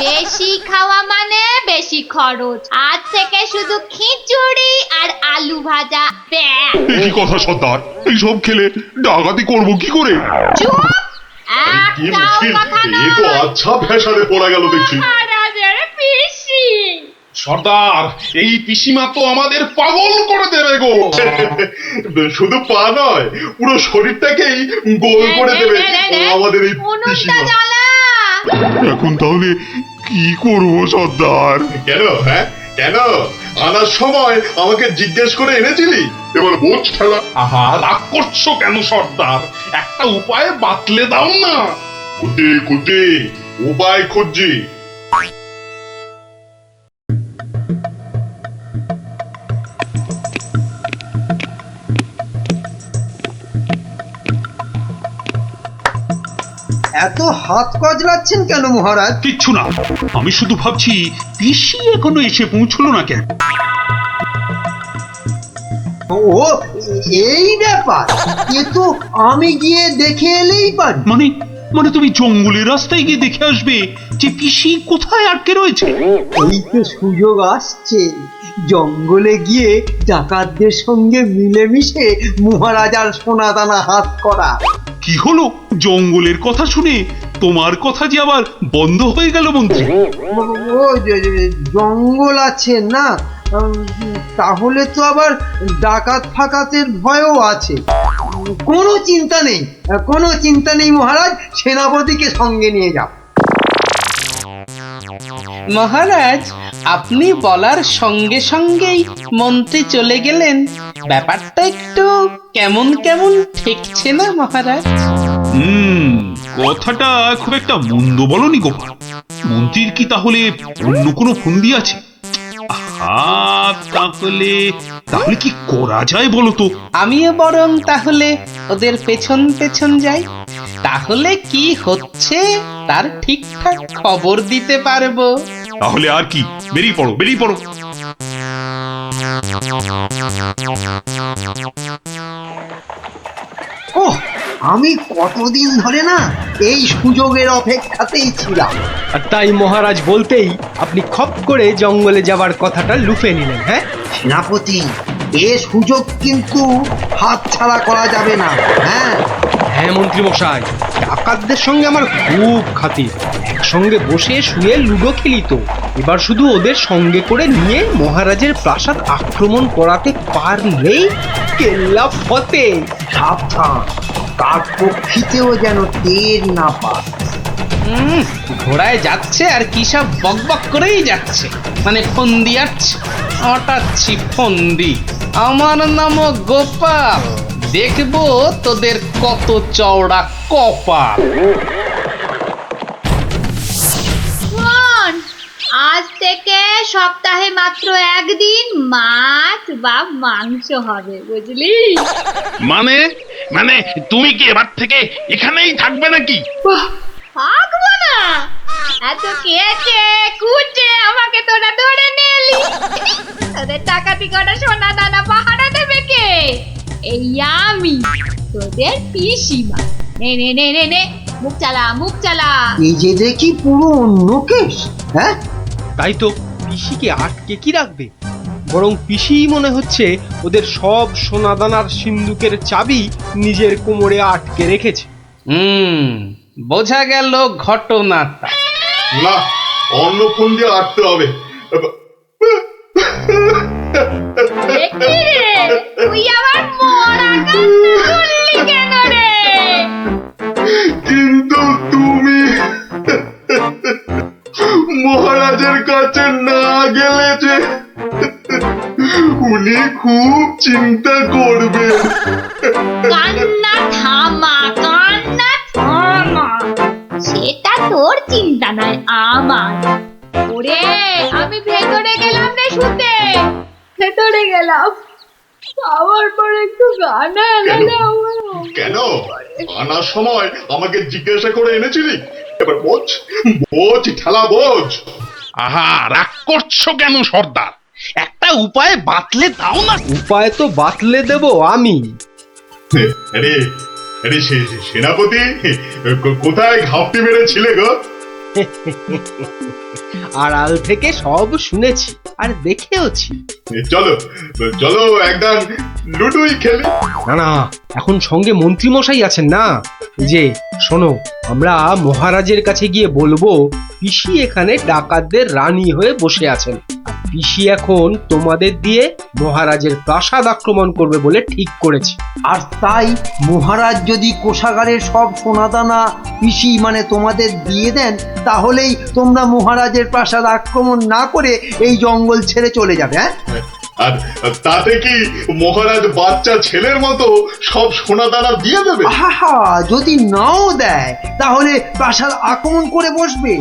বেশি খাওয়া মানে বেশি খরচ। আজ থেকে শুধু খিচুড়ি আর আলু ভাজা। কি কথা সর্দার, এইসব খেলে ডাকাতি করবো কি করে? চুপ! কি মুশকিল, এ তো আচ্ছা ফ্যাশনে পড়া গেল দেখছি। মহারাজের পিসি। সর্দার, এই পিসিমা তো আমাদের পাগল করে দেবে গো। শুধু পা নয়, পুরো শরীরটাকেই গোল করে দেবে আমাদের এই পিসিমা। এখন তাহলে কি করবো সর্দার? কেন? হ্যাঁ কেন? আনার সময় আমাকে জিজ্ঞেস করে এনেছিলি, এবার বোঝ ঠেলা। আহা, রাগ করছো কেন সর্দার? একটা উপায় বাতলে দাও না। খুঁটি উপায় খুঁজছি। এত হাত কজলাচ্ছেন কেন মহারাজ? কিচ্ছু না, আমি শুধু ভাবছি পিসি এখনো এসে পৌঁছলো না কেন। ও এই ব্যাপার, এ তো আমি গিয়ে দেখে এলেই পারি। মানে তুমি জঙ্গলের রাস্তায় গিয়ে দেখে আসবে যে পিসি কোথায় আটকে রয়েছে? এই তো সুযোগ আসছে, জঙ্গলে গিয়ে ডাকাতদের সঙ্গে মিলেমিশে মহারাজার সোনাদানা হাত করা। কি হলো? জঙ্গলের কথা শুনে তোমার কথা যে আবার বন্ধ হয়ে গেল মন্ত্রী? ও জঙ্গল আছে না, তাহলে তো আবার ডাকাত ফাকাতের ভয়ও আছে। কোনো চিন্তা নেই মহারাজ, সেনাপতিকে সঙ্গে নিয়ে যাও। মহারাজ, আপনি বলার সঙ্গে সঙ্গেই মন্ত্রী চলে গেলেন, ব্যাপারটা একটু কেমন কেমন ঠেকছে না মহারাজ? কথাটা খুব একটা মন্দ বলনি গোপাল। মন্ত্রীর কি তাহলে অন্য কোনো ফন্দি আছে? তাহলে তাহলে কি করা যায় বলো তো? আমিও বরং তাহলে ওদের পেছন পেছন যাই, তাহলে কি হচ্ছে তার ঠিকঠাক খবর দিতে পারবো। তাহলে আর কি, বেরিয়ে পড়ো বেরিয়ে পড়ো। ওহ, আমি কতদিন ধরে না এই সুযোগের অপেক্ষাতেই ছিলাম। আর তাই মহারাজ বলতেই আপনি খপ করে জঙ্গলে যাবার কথাটা লুফে নিলেন। হ্যাঁ সেনাপতি, এ সুযোগ কিন্তু হাতছাড়া করা যাবে না। হ্যাঁ হ্যাঁ মন্ত্রী মশাই, ডাকাতদের সঙ্গে আমার খুব খাতির, একসঙ্গে বসে শুয়ে লুডো খেলি তো। এবার শুধু ওদের সঙ্গে করে নিয়ে মহারাজের প্রাসাদ আক্রমণ করাতে পারলেই কেল্লা ফতে। সাবধান, কাক পক্ষীতেও যেন টের না পায়। ঘোড়ায় যাচ্ছে আর কি সব বকবক করেই যাচ্ছে, মানে ফন্দি আটছে, আটাচ্ছি ফন্দি। আমার নাম গোপাল, দেখবো তোদের কত চওড়া কপাল। শোন, আজ থেকে সপ্তাহে মাত্র একদিন মাছ বা মাংস হবে, বুঝলি? মানে মানে তুমি কি এবার থেকে এখানেই থাকবে নাকি? থাকবো না? এত কেচে কুচে আমাকে তোরা ধরে নিয়ে এলি, তোদের টাকাতি করা সোনা দানা পাহারা দেবে কে? এই আমি, তোদের পিসিমা। নে নে নে নে নে, মুখ চালা মুখ চালা। এই যে দেখি পুরো অন্য কেস। হ্যাঁ তাই তো, পিসিকে আটকে কি রাখবে? বরং পিসি মনে হচ্ছে ওদের সব সোনাদানার সিন্ধুকের চাবি নিজের কোমরে আটকে রেখেছে। বোঝা গেল ঘটনাটা। না, অন্য ফোন দিয়ে আটতে হবে। তুই আবার মরা কান্না করলি কেন রে? কিন্তু তুমি মহারাজের কাছে না গেলে যে উনি খুব চিন্তা করবে। কান্না থামা, কান্না থামা, সেটা তোর চিন্তা নয় আমার। ওরে, আমি ভেতরে গেলাম রে শুতে, ভেতরে গেলাম। খাওয়ার পর একটু গানা এলাম। কেন আনার সময় আমাকে জিজ্ঞাসা করে এনেছিলি? এবার বোঝ বোঝ ঠেলা বোঝ। আহা, রাগ করছো কেন সর্দার? একটা উপায় বাতলে দাও না। উপায় তো বাতলে দেব আমি। আরে আরে সেনাপতি, কোথায় ঘাপটি মেরেছিলে গো? আড়াল থেকে সব শুনেছি আর দেখেওছি। চলো চলো একদম লুডুই খেলি। না না, এখন সঙ্গে মন্ত্রী মশাই আছেন না। যে শোনো, আমরা মহারাজের কাছে গিয়ে বলবো পিসি এখানে ডাকাতদের রানী হয়ে বসে আছেন, আর পিসি এখন তোমাদের দিয়ে মহারাজের প্রাসাদ আক্রমণ করবে বলে ঠিক করেছে। আর তাই মহারাজ যদি কোষাগারের সব সোনাদানা পিসি মানে তোমাদের দিয়ে দেন, তাহলেই তোমরা মহারাজের প্রাসাদ আক্রমণ না করে এই জঙ্গল ছেড়ে চলে যাবে। হ্যাঁ, আর তাতে কি মহারাজ বাচ্চা ছেলের মতো সব সোনা দানা দিয়ে দেবে? আহা, যদি নাও দেয় তাহলে প্রাসাদ আক্রমণ করে বসবে।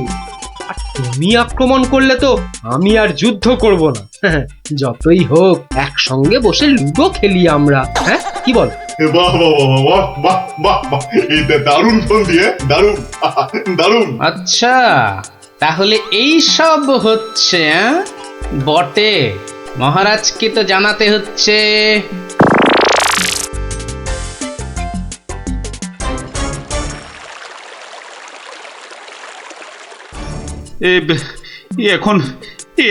আর তুমি আক্রমণ করলে তো আমি আর যুদ্ধ করব না। যতই হোক একসঙ্গে বসে লুডো খেলি আমরা। হ্যাঁ, কি বল? বাহ বাহ বাহ বাহ বাহ বাহ, এই দারুণ ফোন দিয়ে, দারুণ দারুণ। আচ্ছা, তাহলে এই সব হচ্ছে বটে। মহারাজকে তো জানাতে হচ্ছে।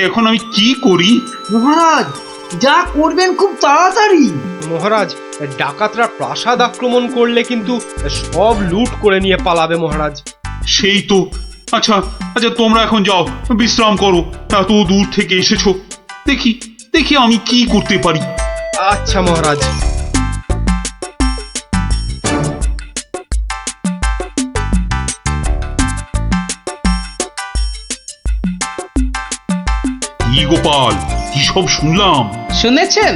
এখন আমি কি করি? মহারাজ, যা করবেন খুব তাড়াতাড়ি। মহারাজ, ডাকাতরা প্রাসাদ আক্রমণ করলে কিন্তু সব লুট করে নিয়ে পালাবে মহারাজ। সেই তো। আচ্ছা আচ্ছা, তোমরা এখন যাও, বিশ্রাম করো। এত দূর থেকে এসেছো, দেখি দেখি আমি কি করতে পারি। আচ্ছা মহারাজ। কি গোপাল, কি সব শুনলাম? শুনেছেন?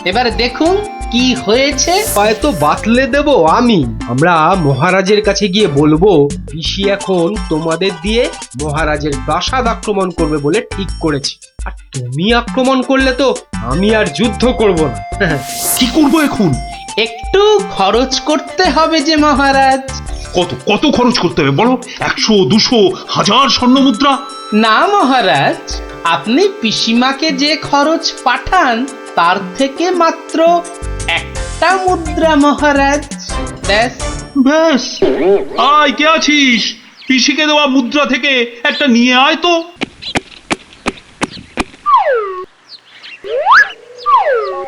এবার দেখুন কি হয়েছে। হয়তো বাতলে দেব আমি। আমরা মহারাজের কাছে গিয়ে বলবো পিসি এখন তোমাদের দিয়ে মহারাজের প্রাসাদ আক্রমণ করবে বলে ঠিক করেছে। আর তুমি আক্রমণ করলে তো আমি আর যুদ্ধ করব না। কি করব এখন? একটু খরচ করতে হবে যে মহারাজ। কত কত খরচ করতে হবে বলো? 100, 200, 1000 স্বর্ণ মুদ্রা? না মহারাজ, আপনি পিসিমাকে যে খরচ পাঠান তার থেকে মাত্র একটা মুদ্রা মহারাজ। ব্যাস ব্যাস। আয়, কে আছিস? পিসিকে দেওয়া মুদ্রা থেকে একটা নিয়ে আয় তো।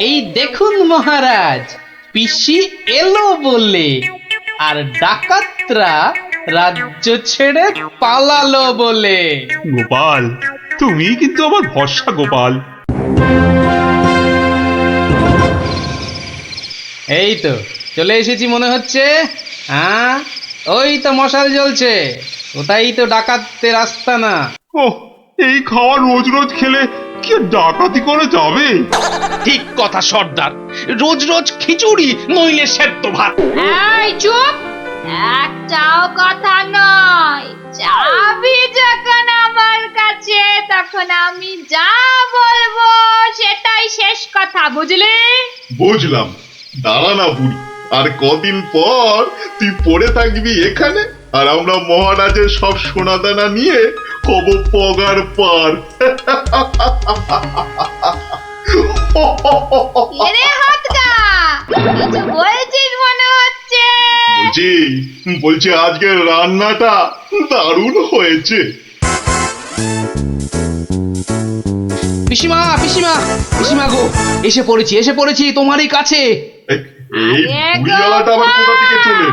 এই দেখুন মহারাজ, পিসি এলো বলে, আর ডাকাতরা রাজ্য ছেড়ে পালালো বলে। গোপাল, তুমি কিন্তু আমার ভরসা গোপাল। এই তো চলে এসেছি মনে হচ্ছে। হ্যাঁ, ওই তো মশাল জ্বলছে, ওটাই তো ডাকাতদের আস্তানা। ওহ, এই খাওয়া রোজ রোজ খেলে কি ডাকাতি করে যাবে? ঠিক কথা সর্দার, রোজ রোজ খিচুড়ি নইলে সেদ্ধ ভাত। এই চুপ, একটাও কথা নয়। চাবি যখন আমার কাছে, তখন আমি যা বলবো সেটাই শেষ কথা, বুঝলি? বুঝলাম। দাঁড়া না বুড়ি, আর কদিন পর তুই পড়ে থাকবি এখানে, আর আমরা মহারাজের সব সোনাদানা নিয়ে হব পগার পার। এরে হাতগা, কিছু বলছিস মনে হচ্ছে। বলছি আজকের রান্নাটা দারুণ হয়েছে। পিসিমা পিসিমা পিসিমা গো, এসে পড়েছি তোমারই কাছে। এই বুড়িওয়ালাটা আবার কোথা থেকে চলে?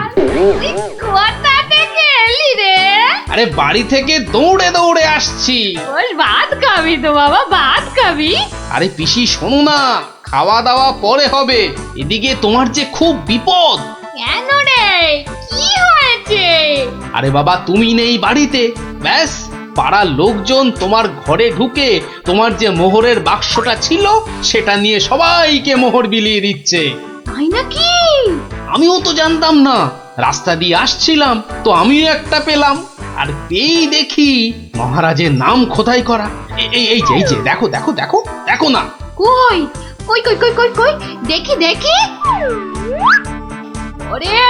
কোথা থেকে এলি রে? আরে বাড়ি থেকে দৌড়ে দৌড়ে আসছি। বল, ভাত খাবি তো বাবা, ভাত খাবি? আরে পিসি শোনো না, খাওয়া দাওয়া পরে হবে। এদিকে তোমার যে খুব বিপদ। কেন রে, কি হয়েছে? আরে বাবা, তুমি নেই বাড়িতে, ব্যাস পাড়ার লোকজন তোমার ঘরে ঢুকে তোমার যে মোহরের বাক্সটা ছিল সেটা নিয়ে সবাইকে মোহর বিলিয়ে দিচ্ছে। তাই নাকি? আমিও তো জানতাম না, রাস্তা দিয়ে আসছিলাম তো আমিও একটা পেলাম, আর পেয়েই দেখি মহারাজের নাম খোদাই করা। এই যে দেখো দেখো দেখো দেখো না। কই কই কই কই কই কই, দেখি দেখি। ওরে,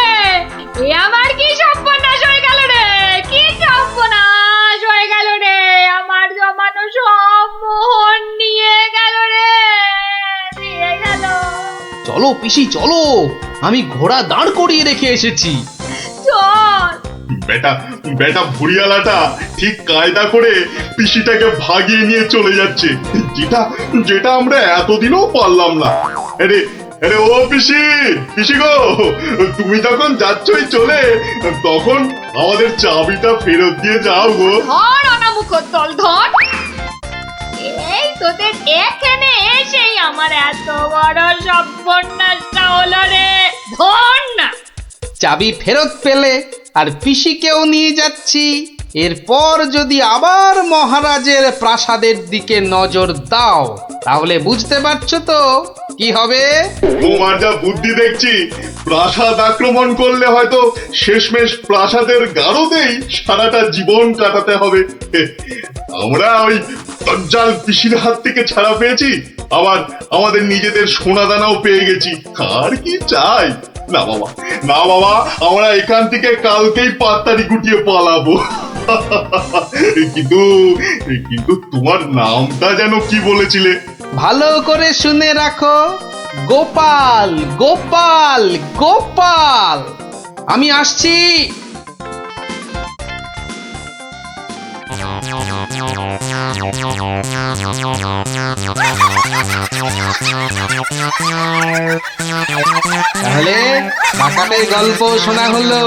এ আমার কি সর্বনাশ হয়ে গেল রে, কি সর্বনাশ হয়ে গেল রে। আমার জমানো সব মোহর নিয়ে গেল রে, নিয়ে গেল। চলো পিসি চলো, আমি ঘোড়া দাঁড় করিয়ে রেখে এসেছি। চল। বেটা ভুড়িয়ালাটা ঠিক কায়দা করে পিসিটাকে ভাগিয়ে নিয়ে চলে যাচ্ছে, যেটা আমরা এতদিনও পারলাম না। আরে আরে ও পিসি গো, তুমি যখন যাচ্ছই চলে, তখন আমাদের চাবিটা ফেরত দিয়ে যাও গো। ধর অনামুখ দল, ধর। এই তোদের এখানে এসেই আমার এত বড় সর্বনাশটা হলো রে, ধর না। চাবি ফেরত পেলে আর পিসিকেও নিয়ে যাচ্ছি। এরপর যদি আবার মহারাজের প্রাসাদের দিকে নজর দাও, তাহলে বুঝতে পারছো তো কি হবে। তোমার যা বুদ্ধি দেখছি, প্রাসাদ আক্রমণ করলে হয়তো শেষমেশ প্রাসাদের গারদেই সারাটা জীবন কাটাতে হবে। আমরা ওই দজ্জাল পিসির হাত থেকে ছাড়া পেয়েছি, আবার আমাদের নিজেদের সোনাদানাও পেয়ে গেছি, আর কি চাই? না বাবা, আমরা এখান থেকে কালকেই পাত্তারি গুটিয়ে পালাবো। কিন্তু তোমার নামটা যেন কি বলেছিলে? ভালো করে শুনে রাখো, গোপাল গোপাল গোপাল। আমি আসছি। তাহলে ডাকাতের গল্প শোনা হলো,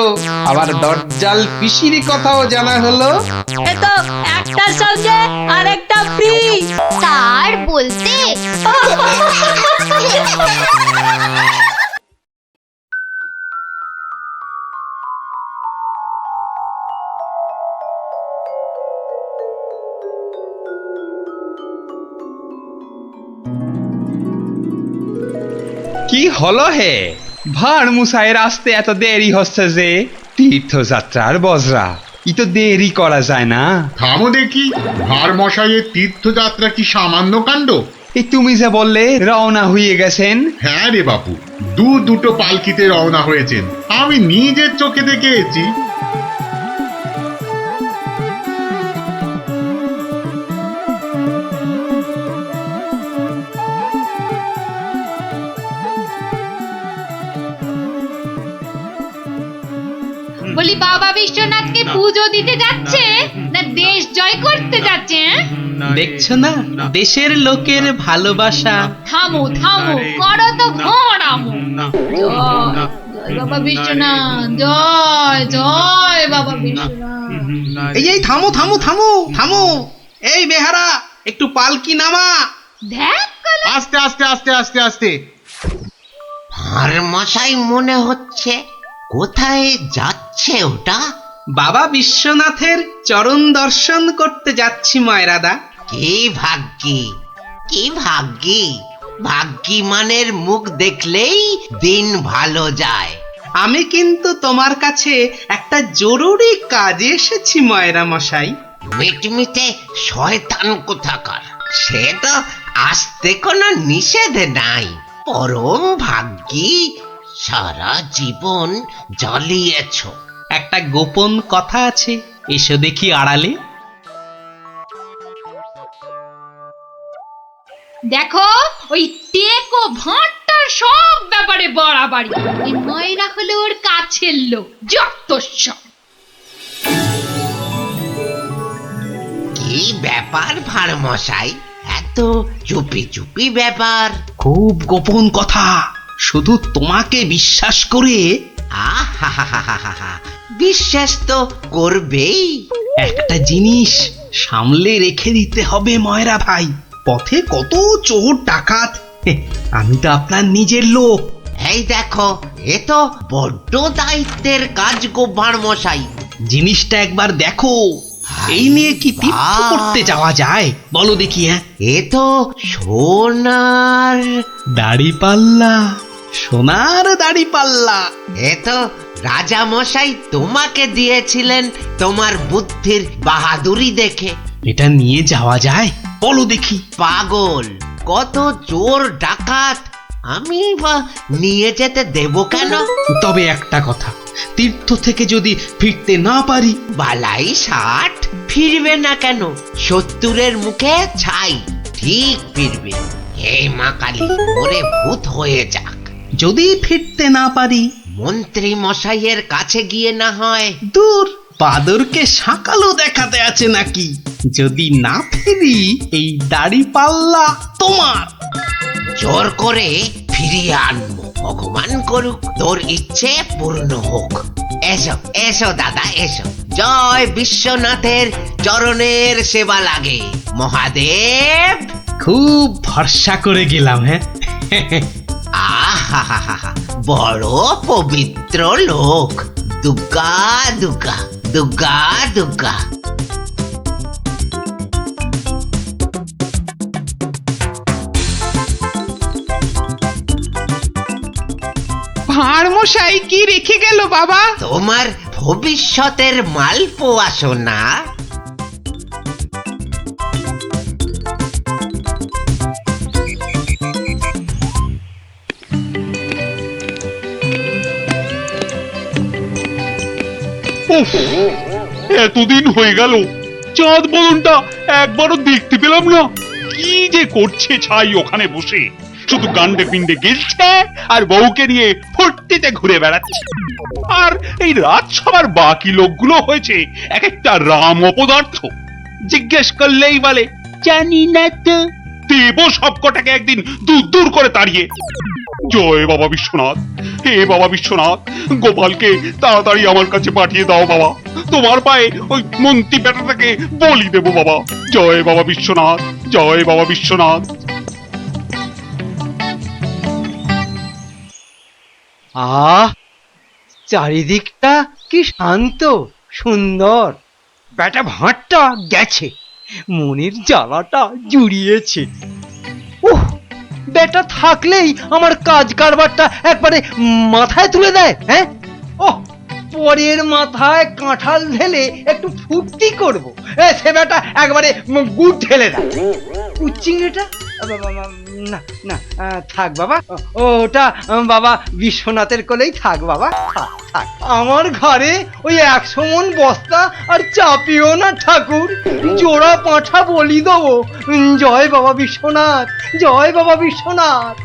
আবার দরজাল পিসির কথাও জানা হলো। এ তো একটার সঙ্গে আরেকটা ফ্রি। তার বলতে কি হলো হে? ভাঁড় মুসাইয়ের আসতে এত দেরি হচ্ছে যে? তীর্থযাত্রার বজরা, ই তো দেরি করা যায় না। থামো দেখি, ভার মশাইয়ের তীর্থযাত্রা কি সামান্য কাণ্ড? এই তুমি যে বললে রওনা হয়ে গেছেন। হ্যাঁ রে বাপু, দুটো পালকিতে রওনা হয়েছেন, আমি নিজের চোখে দেখে এসেছি। বলি বাবা বিশ্বনাথকে পুজো দিতে যাচ্ছে না দেশ জয় করতে যাচ্ছে? দেখছো না দেশের লোকের ভালোবাসা। থামো থামো, করো তো ঘোরামো। জয় বাবা বিশ্বনাথ, জয় জয় বাবা বিশ্বনাথ। এই থামো থামো থামো থামো, এই বেহারা একটু পালকি নামা। দেখ আস্তে আস্তে আস্তে আস্তে আস্তে। আর মশাই মনে হচ্ছে, কোথায় যাচ্ছে ওটা? বাবা বিশ্বনাথের চরণ দর্শন করতে যাচ্ছি ময়রাদা। কি ভাগ্যি, কি ভাগ্যি! ভাগ্যি মানের মুখ দেখলেই দিন ভালো যায়। আমি কিন্তু তোমার কাছে একটা জরুরি কাজে এসেছি ময়রা মশাই। মিটমিটে শয়তান কোথাকার, সে তো আসতে কোনো নিষেধ নাই। পরম ভাগ্যি, সারা জীবন জ্বালিয়েছ। একটা গোপন কথা আছে, এসো দেখি আড়ালে। দেখো ওই টেকো ভাঁটটার সব ব্যাপারে বাড়াবাড়ি। এই ময়রা হলো ওর কাছের লোক, যত সব। কি ব্যাপার ভাঁড় মশাই, এত চুপি চুপি ব্যাপার? খুব গোপন কথা, শুধু তোমাকে বিশ্বাস করে। আহা, বিশ্বাস তো করবেই। একটা জিনিস সামলে রেখে দিতে হবে ময়রা ভাই, পথে কত চোর ডাকাত। আমি তো আপনার নিজের লোক। এই দেখো, এ তো বড্ড দায়িত্বের কাজ গো ভাঁড় মশাই। জিনিসটা একবার দেখো, এই নিয়ে কি তীর্থ করতে যাওয়া যায় বলো দেখি? হ্যাঁ, এ তো সোনার দাড়ি পাল্লা, সোনার দাড়ি পাল্লা। এ তো রাজা মশাই তোমাকে দিয়েছিলেন তোমার বুদ্ধির বাহাদুরি দেখে। এটা নিয়ে যাওয়া যায় বলো দেখি? পাগল, কত চোর ডাকাত, আমি বা নিয়ে যেতে দেব কেন? তবে একটা কথা, তীর্থ থেকে যদি ফিরতে না পারি? বালাই 60 ফিরবে না কেন? 70-এর মুখে ছাই, ঠিক ফিরবে। হে মা কালী, ওরে ভূত হয়ে যাক। যদি ফিরতে না পারি? মন্ত্রী মশাইয়ের কাছে গিয়ে না হয়। দূর, বাদরকে সাকালো দেখাতে আছে নাকি? যদি না ফিরি, এই দাড়ি পাল্লা তোমার। জোর করে ফিরিয়ে আনবো, ভগবান করুক তোর ইচ্ছে পূর্ণ হোক। এসো এসো দাদা, এসো। জয় বিশ্বনাথের চরণের সেবা লাগে মহাদেব। খুব ভরসা করে গেলাম। হ্যাঁ, আহা, বড় পবিত্র লোক। দুর্গা দুর্গা দুর্গা দুর্গা। ভাঁড় মশাই কি রেখে গেল বাবা? তোমার ভবিষ্যতের মালপোয়া সোনা। এতদিন হয়ে গেল, চাঁদ বদনটা একবারও দেখতে পেলাম না। কি যে করছে ছাই ওখানে বসে, শুধু গান্ডে পিণ্ডে গেলছে আর বউকে নিয়ে ফুর্তিতে ঘুরে বেড়াচ্ছে। আর এই রাজসভার বাকি লোকগুলো হয়েছে এক একটা রাম অপদার্থ। জিজ্ঞেস করলেই বলে জানি না তো, দেব সবকটাকে একদিন দূর দূর করে তাড়িয়ে। জয় বাবা বিশ্বনাথ, হে বাবা বিশ্বনাথ, গোপালকে তাড়াতাড়ি আমার কাছে পাঠিয়ে দাও বাবা। তোমার পায়ে ওই মন্ত্রী বেটাটাকে বলি দেব বাবা। জয় বাবা বিশ্বনাথ, জয় বাবা বিশ্বনাথ। চারিদিকটা কি শান্ত সুন্দর। বেটা ভাঁটটা গেছে, মনের জ্বালাটা জুড়িয়েছে। উহ, বেটা থাকলেই আমার কাজ কারবারটা একবারে মাথায় তুলে দেয়। হ্যাঁ, ওহ, পরের মাথায় কাঁঠাল ঢেলে একটু ফুর্তি করব, সে বেটা একবারে গুড় ঢেলে দেয়। চিংড়িটা না না, থাক বাবা, ওটা বাবা বিশ্বনাথের কোলেই থাক বাবা, থাক থাক। আমার ঘরে ওই 100 মণ বস্তা আর চাপিও না ঠাকুর, জোড়া পাঁঠা বলি দেবো। জয় বাবা বিশ্বনাথ, জয় বাবা বিশ্বনাথ।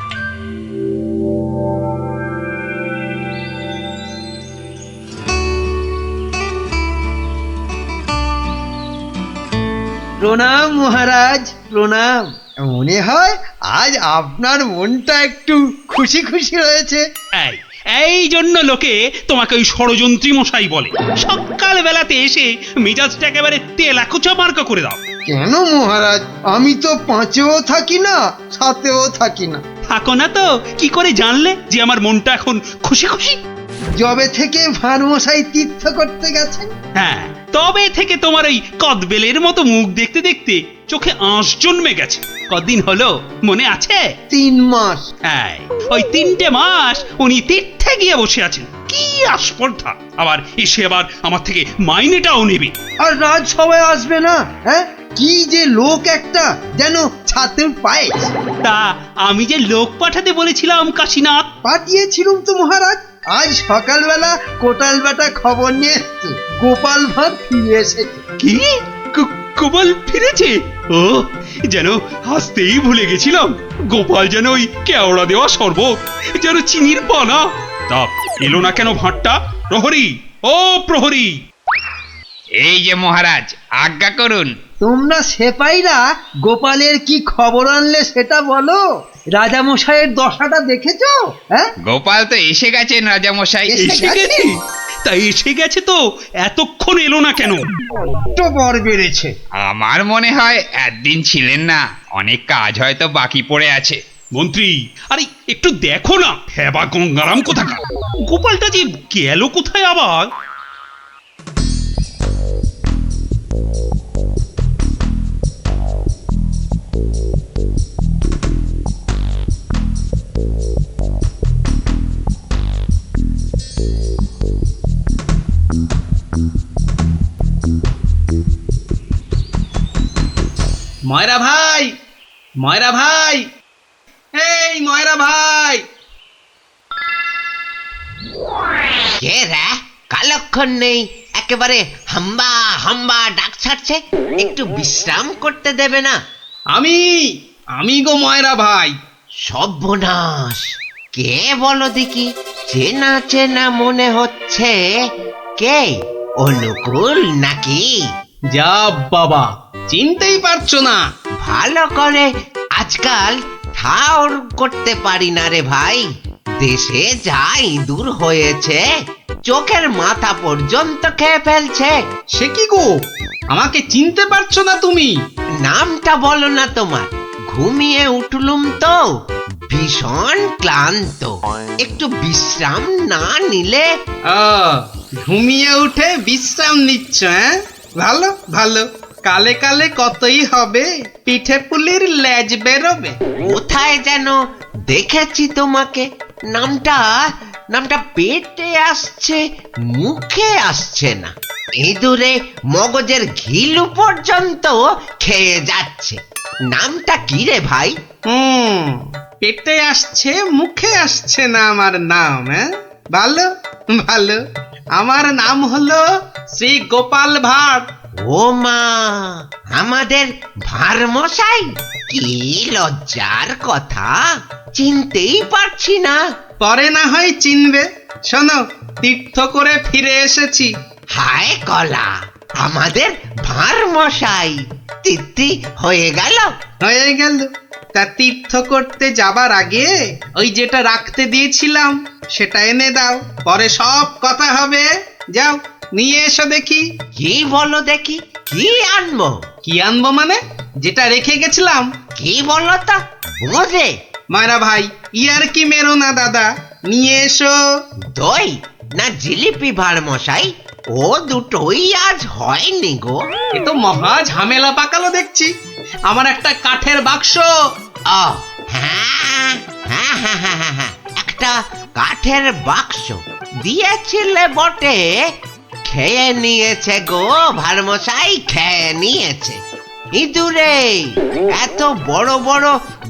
প্রণাম মহারাজ, প্রণাম। মনে হয় আজ আপনার মনটা একটু খুশি খুশি রয়েছে। এই জন্য লোকে তোমাকে ওই ষড়যন্ত্রী মশাই বলে। সকাল বেলাতে এসে মেজাজটা একেবারে তেলাকুচা মার্কা করে দাও। কেন মহারাজ, আমি তো 5এও থাকি না, 7এও থাকি না। থাকো না তো কি করে জানলে যে আমার মনটা এখন খুশি খুশি? যবে থেকে ভাঁড়মশাই তীর্থ করতে গেছেন। হ্যাঁ, তবে থেকে তোমার ওই কদবেলের মতো মুখ দেখতে দেখতে চোখে আঁশ জন্মে গেছে। কদিন হলো মনে আছে? 3 মাস। হ্যাঁ, ওই 3টে মাস উনি তীর্থে গিয়ে বসে আছেন। কি আস্পর্ধা! আবার এসে আবার আমার থেকে মাইনেটাও নেবে। আর রাজসভায় আসবে না? হ্যাঁ, কি যে লোক একটা, যেন ছাতের পায়ে। তা আমি যে লোক পাঠাতে বলেছিলাম কাশীনাথ, পাঠিয়েছিলাম তো মহারাজ। আজ সকালবেলা কোটাল বেটা খবর নিয়ে এসছে, গোপাল ভাঁড় ফিরে এসেছে। কি? গোপাল ফিরেছে? ও, যেন হাসতেই ভুলে গেছিলাম। গোপাল যেন ওই কেওড়া দেওয়া শরবত, যেন চিনির পানা। তা এলো না কেন ভাঁড়টা? প্রহরী, ও প্রহরী! এই যে মহারাজ, আজ্ঞা করুন। তোমরা সেপাইরা গোপালের কি খবর আনলে সেটা বলো। রাজামশাইয়ের দশাটা দেখেছো? হ্যাঁ, গোপাল তো এসে গেছেন রাজামশাই। এসে গেছে? তাই এসে গেছে তো এতক্ষণ এলো না কেন? তো বর বেড়েছে। আমার মনে হয় একদিন ছিলেন না, অনেক কাজ হয়তো বাকি পড়ে আছে। মন্ত্রী, আরে একটু দেখো না, হেবা গঙ্গারাম কোথাকার! গোপালটা যে গেল কোথায় আবার? ময়রা ভাই, ময়রা ভাই, এই ময়রা ভাই! কে রে? কালক্ষণ নেই, একেবারে হাম্বা হাম্বা ডাক ছাড়ছে। একটু বিশ্রাম করতে দেবে না? আমি গো ময়রা ভাই। সর্বনাশ! কে বলো দেখি? চেনা চেনা মনে হচ্ছে। কে? অনুকূল নাকি? যা বাবা, চিনতেই পারছো না? ভালো করে আজকাল ঠাউর করতে পারি না রে ভাই। দেশে যা ইঁদুর হয়েছে, চোখের মাথা পর্যন্ত খেয়ে ফেলছে। সে কি গো, আমাকে চিনতে পারছো না তুমি? নামটা বলো না তোমার। ঘুমিয়ে উঠলুম তো, ভীষণ ক্লান্ত। একটু বিশ্রাম না নিলে। ঘুমিয়ে উঠে বিশ্রাম নিচ্ছ? হ্যাঁ, ভালো ভালো। কালে কালে কতই হবে, পিঠে পুলির লেজ বেরোবে। কোথায় যেন দেখেছি তোমাকে। নামটা পেটে আসছে, মুখে আসছে না। ইঁদুরে মগজের ঘিলু পর্যন্ত খেয়ে যাচ্ছে। নামটা কি রে ভাই? পেটে আসছে, মুখে আসছে না আমার নাম। হ্যাঁ, ভালো ভালো। আমার নাম হলো শ্রী গোপাল ভাঁড়। ও মা, আমাদের ভাঁড়মশাই! কি লজ্জার কথা, চিনতেই পারছি না। পরে না হয় চিনবে। শোনো, তীর্থ করে ফিরে এসেছি। হায় কলা, আমাদের ভাঁড়মশাই! সত্যি হয়ে গেল? হয়ে গেল। তা তীর্থ করতে যাবার আগে ওই যেটা রাখতে দিয়েছিলাম সেটা এনে দাও, পরে সব কথা হবে। যাও নিয়ে এসো দেখি। কি বলো দেখি, কি আনবো? কি আনবো মানে? যেটা রেখে গেছিলাম। কি বলো তো বুঝে? মায়েরা ভাই, ইয়ার কি মেরো না দাদা, নিয়ে এসো। দই না জিলিপি ভার মশাই? ও দুটোই আজ হয়নি গো। এ তো মহা ঝামেলা পাকালো দেখছি। আমার একটা কাঠের বাক্স। ও হ্যাঁ হ্যাঁ হ্যাঁ হ্যাঁ হ্যাঁ হ্যাঁ, একটা কাঠের বাক্স দিয়েছিলে বটে, খেয়ে নিয়েছে গো ভারমশাই, খেয়ে নিয়েছে। ইঁদুরে এত বড় বড়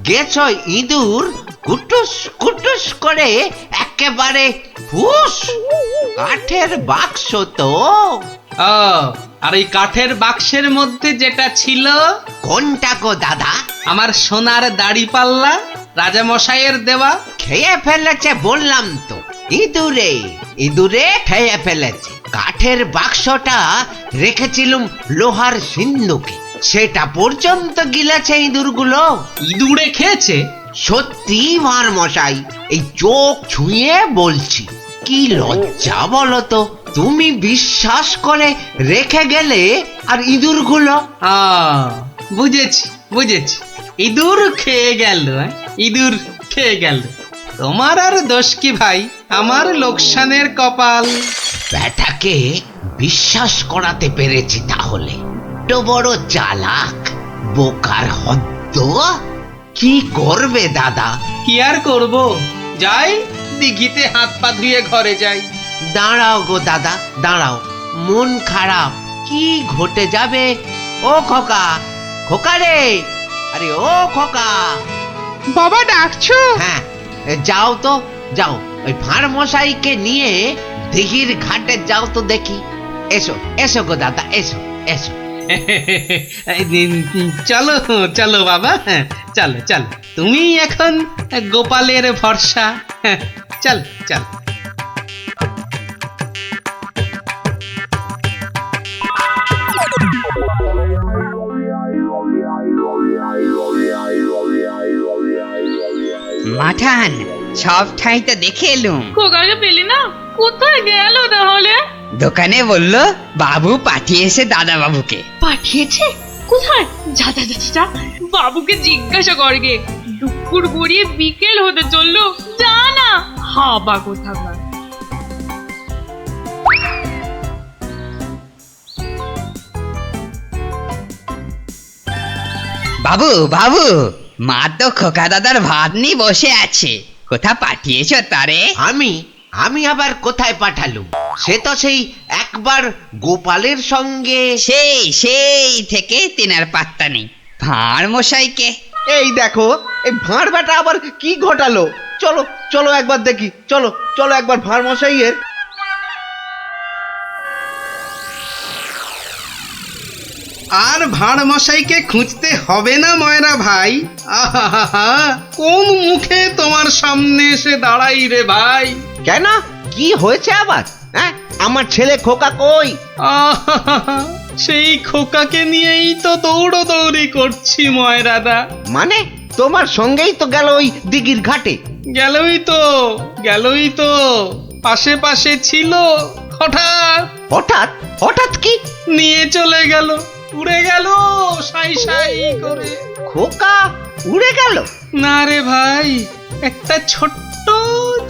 গেছ ইঁদুর, কুটুস কুটুস করে একেবারে ফুস। কাঠের বাক্স তো। ও, আর এই কাঠের বাক্সের মধ্যে যেটা ছিল। কোনটা গো দাদা? আমার সোনার দাড়ি পাল্লা, রাজা মশাইয়ের দেওয়া। খেয়ে ফেলেছে বললাম তো, ইঁদুরে ইঁদুরে খেয়ে ফেলেছে। কাঠের বাক্সটা রেখেছিলুম লোহার সিন্ধুকে, সেটা পর্যন্ত গিলেছে ইঁদুরগুলো। ইঁদুরে খেয়েছে? সত্যি ভার মশাই, এই চোখ ছুঁয়ে বলছি। কি লজ্জা বলো তো, তুমি বিশ্বাস করে রেখে গেলে আর ইঁদুরগুলো। বুঝেছি বুঝেছি, ইঁদুর খেয়ে গেল। ইঁদুর খেয়ে গেল। তোমার আর দোষ কি ভাই, আমার লোকসানের কপাল। ব্যাটাকে বিশ্বাস করাতে পেরেছি তাহলে। তো বড় চালাক, বোকার হদ্দ। কি করবে দাদা? কি আর করব, যাই দিঘিতে হাত পা ধুয়ে ঘরে যাই। দাঁড়াও গো দাদা, দাঁড়াও, মন খারাপ। কি ঘটে যাবে? ও খোকা, খোকা রে, আরে ও খোকা। বাবা ডাকছো? হ্যাঁ, যাও তো যাও, ওই ভাঁড় মশাইকে নিয়ে দিঘির ঘাটে যাও তো দেখি। এসো এসো গো দাদা, এসো এসো। চলো চলো বাবা, চলো চলো, তুমি এখন গোপালের ভরসা। চল চল। মাঠান, সব ঠাই তো দেখে এলুম। খোকাকে পেলি না? কোথায় গেল তাহলে? দোকানে বললো বাবু পাঠিয়েছে দাদা বাবুকে। পাঠিয়েছে? কোথায়? যা যা যা যা, বাবুকে জিজ্ঞাসা করগে। দুপুর গড়িয়ে বিকেল হতে চললো, যা না। হাবা কোথাকার। বাবু বাবু, মা তো খোকা দাদার ভাত নিয়ে বসে আছে, কোথা পাঠিয়েছো তারে? আমি আবার কোথায় পাঠালুম? সে তো সেই একবার গোপালের সঙ্গে। সেই থেকে তিনার পাত্তা নেই। ভাঁড় মশাইকে। এই দেখো, এই ভাঁড় বেটা আবার কি ঘটালো। চলো চলো একবার দেখি, চলো চলো একবার ভাঁড় মশাইয়ের। আর ভাঁড় মশাইকে খুঁজতে হবে না ময়রা ভাই। আহা, কোন মুখে তোমার সামনে এসে দাঁড়াই রে ভাই। কেন, কি হয়েছে আবার? হ্যাঁ, আমার ছেলে খোকা কই? সেই খোকাকে নিয়েই তো দৌড়দৌড়ি করছি ময়রাদা। মানে তোমার সঙ্গেই তো গেল ওই দিঘির ঘাটে? গেলই তো পাশে পাশে ছিল, হঠাৎ হঠাৎ হঠাৎ কি নিয়ে চলে গেল, উড়ে গেল সাই সাই করে। খোকা উড়ে গেল? না রে ভাই, একটা ছোট্ট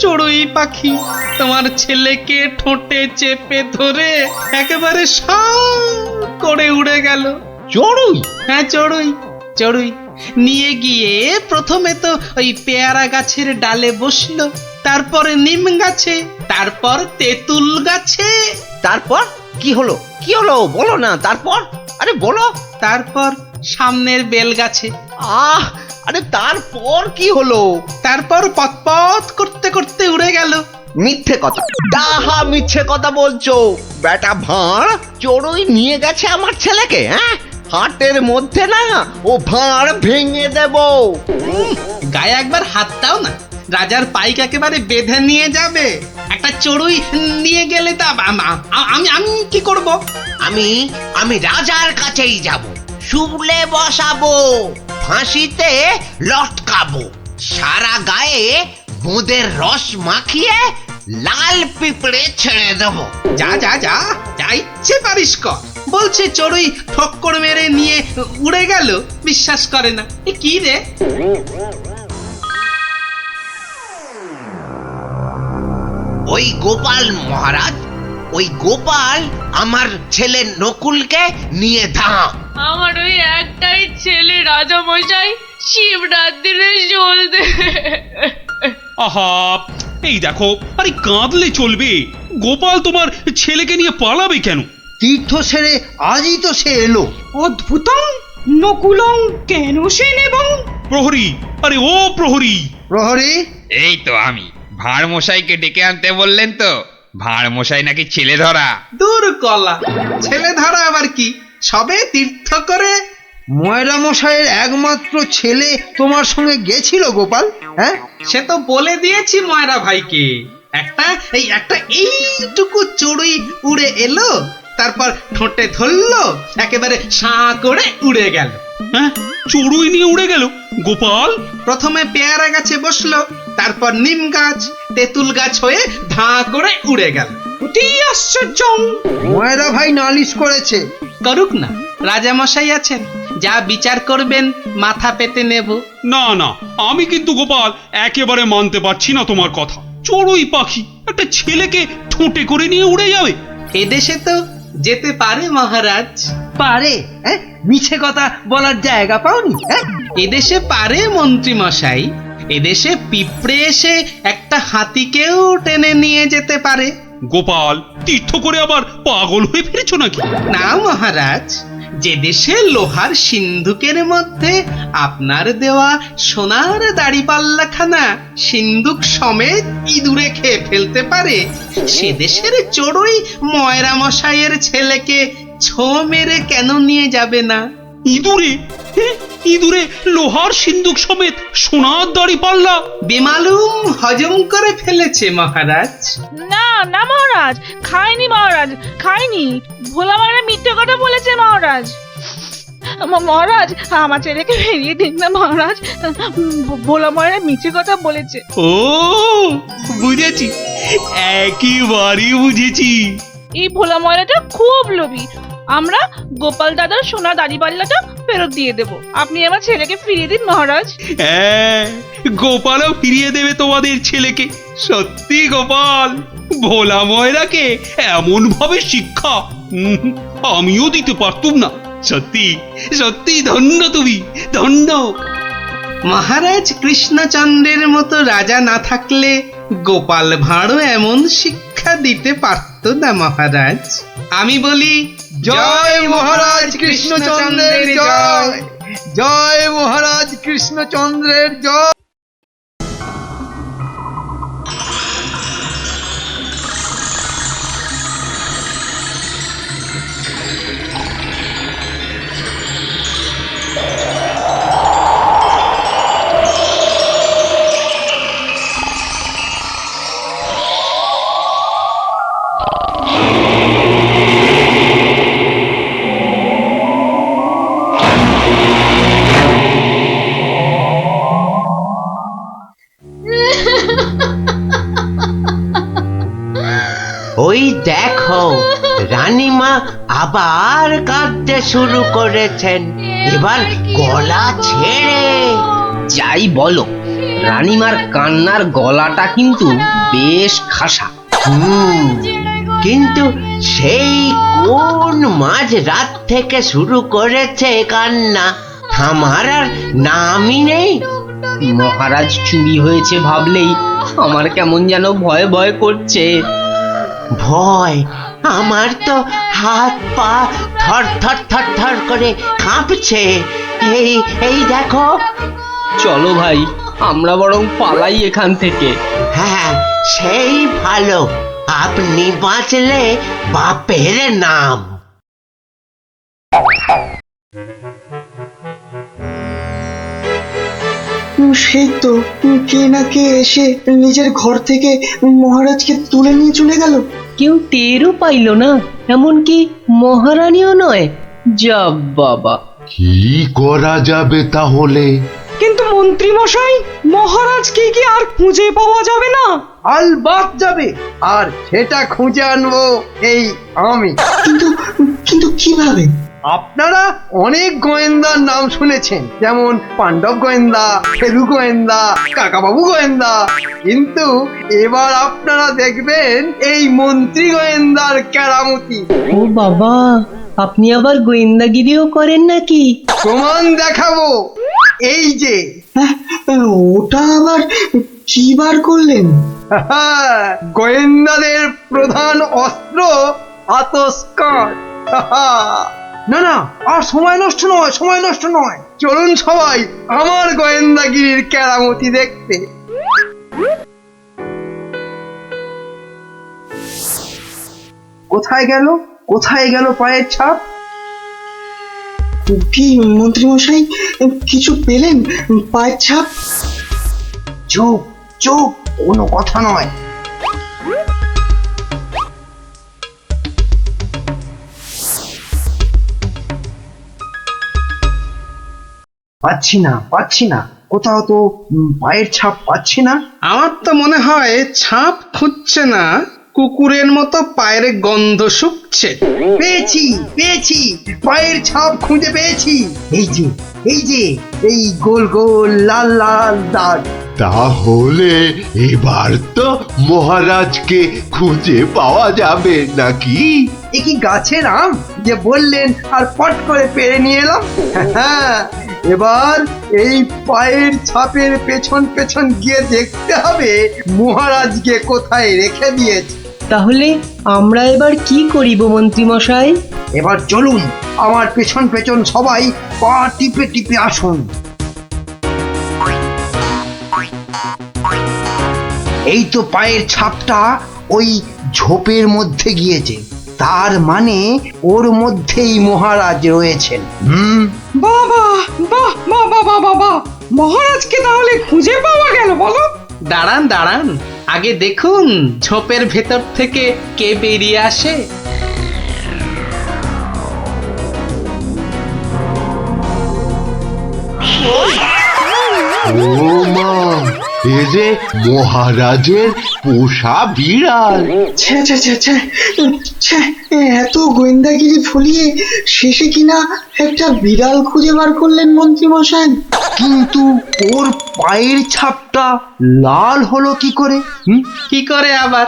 চড়ুই পাখি তোমার ছেলেকে ঠোঁটে চেপে ধরে একেবারে সাঁ করে উড়ে গেল। চড়ুই? হ্যাঁ চড়ুই চড়ুই। নিয়ে গিয়ে প্রথমে তো ওই পেয়ারা গাছের ডালে বসলো, তারপরে নিম গাছে, তারপর তেঁতুল গাছে। তারপর কি হলো? কি হলো বলো না। তারপর, আরে বলো। তারপর সামনের বেল গাছে। আরে তারপর কি হলো? তারপর পথ করতে করতে উড়ে গেল। মিথ্যে কথা, ডাহা মিথ্যে কথা বলছো। বেটা ভাঁড় চড়ুই নিয়ে গেছে আমার ছেলেকে। হ্যাঁ, হাটের মধ্যে না ও ভাঁড় ভেঙে দেব। গায়ে একবার হাত দাও না, রাজার পাইক একেবারে বেঁধে নিয়ে যাবে। একটা চড়ুই নিয়ে গেলে তা আমি কি করব? আমি রাজার কাছেই যাব। শুলে বসাবো, ফাঁসিতে লটকাবো, সারা গায়ে বোঁদের রস মাখিয়ে লাল পিঁপড়ে ছেড়ে দেবো। যা যা যা যা ইচ্ছে পারিস কর। বলছে চড়ুই ঠক্কর মেরে নিয়ে উড়ে গেল, বিশ্বাস করে না। এ কি রে? ওই গোপাল মহারাজ, ওই গোপাল আমার ছেলে নকুলকে নিয়ে ধাম। আমার ওই একটাই ছেলে রাজা মশাই, শিবরাত্রিরে চলতে। আহা, এই দেখো, আরে কাঁদলে চলবে? গোপাল তোমার ছেলেকে নিয়ে পালাবে কেন? তীর্থ সেরে আজই তো সে এলো। অদ্ভুতং নকুলং কেন সে নেবং? প্রহরী, আরে ও প্রহরী! প্রহরী, এই তো আমি। ভাঁড় মশাইকে ডেকে আনতে বললেন তো? ভাঁড় মশাই নাকি ছেলে ধরা। দূর কলা, ছেলে ধরা আবার কি? সবে তীর্থ করে। ময়রা মশাইয়ের একমাত্র ছেলে তোমার সঙ্গে গেছিল গোপাল? হ্যাঁ, সে তো বলে দিয়েছি ময়রা ভাইকে। একটা এইটুকু চড়ুই উড়ে এলো, তারপর ঠোঁটে ধরলো, একেবারে সাঁ করে উড়ে গেল। হ্যাঁ, চড়ুই নিয়ে উড়ে গেল গোপাল? প্রথমে পেয়ারা গাছে বসলো, তারপর নিম গাছ, তেঁতুল গাছ হয়ে ধাঁ করে উড়ে গেল। অতি আশ্চর্য! ময়রা ভাই নালিশ করেছে। করুক না, রাজা মশাই আছেন, যা বিচার করবেন মাথা পেতে নেব। না না, আমি কিন্তু গোপাল একেবারে মানতে পারছি না তোমার কথা। চড়ুই পাখি একটা ছেলেকে ঠোঁটে করে নিয়ে উড়ে যাবে? এদেশে তো যেতে পারে মহারাজ। পারে? হ্যাঁ, মিছে কথা বলার জায়গা পাওনি? হ্যাঁ, এদেশে পারে মন্ত্রী মশাই। এদেশে পিঁপড়ে এসে একটা হাতিকেও টেনে নিয়ে যেতে পারে। গোপাল, তীর্থ করে আবার পাগল হয়ে ফিরেছো নাকি? না মহারাজ, যে দেশে লোহার সিন্ধুকের মধ্যে আপনার দেওয়া সোনার দাড়িপাল্লাখানা সিন্ধুক সমেত ইঁদুরে খেয়ে ফেলতে পারে, সে দেশের চড়ুই ময়রা মশাইয়ের ছেলেকে ছো মেরে কেন নিয়ে যাবে না? ইঁদুরে? ইঁদুরে লোহার সিন্ধুক সমেত সোনার দাড়ি পাল্লা? বেমালুম হজম করে ফেলেছে মহারাজ। না না মহারাজ, খাইনি মহারাজ, খাইনি। ভোলা মারা মিথ্যে কথা বলেছে মহারাজ। মহারাজ, আমার ছেলেকে ফিরিয়ে দিন না মহারাজ। ভোলা মারা মিথ্যে কথা বলেছে। ও বুঝেছি, একেবারে বুঝেছি। এই ভোলা ময়রাটা খুব লোভী। আমরা গোপাল দাদার সোনা দাড়ি পাল্লাটা ফেরত দিয়ে দেব। আপনি আমার ছেলেকে ফিরিয়ে দিন মহারাজ। হ্যাঁ, গোপালও ফিরিয়ে দেবে তোমাদের ছেলেকে। সত্যি গোপাল, ভোলা ময়রাকে এমন ভাবে শিক্ষা আমিও দিতে পারতুম না। সত্যি সত্যি ধন্য তুমি, ধন্য। মহারাজ কৃষ্ণচন্দ্রের মতো রাজা না থাকলে গোপাল ভাঁড়ও এমন শিক্ষা দিতে পারত না মহারাজ। আমি বলি জয় মহারাজ কৃষ্ণচন্দ্রের জয়, জয় মহারাজ কৃষ্ণচন্দ্রের জয়। ওই দেখো, রানীমা আবার কাঁদতে শুরু করেছেন, এবার গলা ছেড়ে। যাই বলো, রানীমার কান্নার গলাটা কিন্তু বেশ খাসা। কিন্তু সেই কোন মাঝ রাত থেকে শুরু করেছে কান্না, থামার আর নামই নেই। মহারাজ চুরি হয়েছে ভাবলেই আমার কেমন যেন ভয় ভয় করছে। ভয়? আমার তো হাত পা থর থর থর থর করে কাঁপছে। এই দেখো। চলো ভাই, আমরা বরং পালাই এখান থেকে। হ্যাঁ, সেই ভালো। আপনি বাঁচলে বাপের নাম। সেই তো কে না কে এসে নিজের ঘর থেকে মহারাজকে তুলে নিয়ে চলে গেল। কেউ টেরও পাইল না, এমনকি মহারানীও নয়। যা বাবা, কি করা যাবে তাহলে? কিন্তু মন্ত্রী মশাই, মহারাজকে কি আর খুঁজে পাওয়া যাবে না? আলবাত যাবে, আর সেটা খুঁজে আনবো এই আমি। কিন্তু কিন্তু কিভাবে? আপনারা অনেক গোয়েন্দার নাম শুনেছেন, যেমন পাণ্ডব গোয়েন্দা, ফেলু গোয়েন্দা, কাকাবাবু গোয়েন্দা, কিন্তু এবার আপনারা দেখবেন এই মন্ত্রী গোয়েন্দার কেরামতি। ও বাবা, আপনি আবার গোয়েন্দাগিরিও করেন নাকি? প্রমাণ দেখাবো, এই যে। ওটা আবার কি বার করলেন? গোয়েন্দাদের প্রধান অস্ত্র আতস্কার। না না, আর সময় নষ্ট নয়, সময় নষ্ট নয়, চলুন সবাই আমার গোয়েন্দাগিরির কেরামতি দেখতে। কোথায় গেল, কোথায় গেল পায়ের ছাপ? কি মন্ত্রী মশাই, কিছু পেলেন পায়ের ছাপ? চুপ চুপ, কোনো কথা নয়। পাচ্ছি না, পাচ্ছি না, কোথাও তো পায়ের ছাপ পাচ্ছি না। আমার তো মনে হয় ছাপ খুঁজছে না, কুকুরের মতো পায়ের গন্ধ শুকছে। পেয়েছি পেয়েছি, পায়ের ছাপ খুঁজে পেয়েছি। এই যে, এই যে, এই গোল গোল লাল লাল দাগ। তাহলে এবার তো মহারাজকে খুঁজে পাওয়া যাবে নাকি? এ কি গাছের আম যে বললেন আর পট করে পেরে নিয়ে এলাম? হ্যাঁ, এবার এই পায়ের ছাপের পেছন পেছন গিয়ে দেখতে হবে মহারাজকে কোথায় রেখে দিয়েছে। তাহলে আমরা এবার কি করিব মন্ত্রী মশাই? এবার চলুন, আমার পেছন পেছন সবাই পা টিপে টিপে আসুন। এই তো পায়ের ছাপটা ওই ঝোপের মধ্যে গিয়েছে, তার মানে ওর মধ্যেই মহারাজ রয়েছেন। বাবা, বাহ, বাবা বাবা বাহ, মহারাজকে তাহলে খুঁজে পাওয়া গেল বলো? দাঁড়ান দাঁড়ান, আগে দেখুন ঝোপের ভেতর থেকে কে বেরিয়ে আসে। ও মা, এ যে মহারাজের পোষা বিড়াল। ছ্যা ছ্যা ছ্যা ছ্যা ছ্যা, এত গোয়েন্দাগিরি ফলিয়ে শেষে কিনা একটা বিড়াল খুঁজে বার করলেন মন্ত্রী মশাই। কিন্তু ওর পায়ের ছাপটা লাল হলো কি করে? কি করে আবার?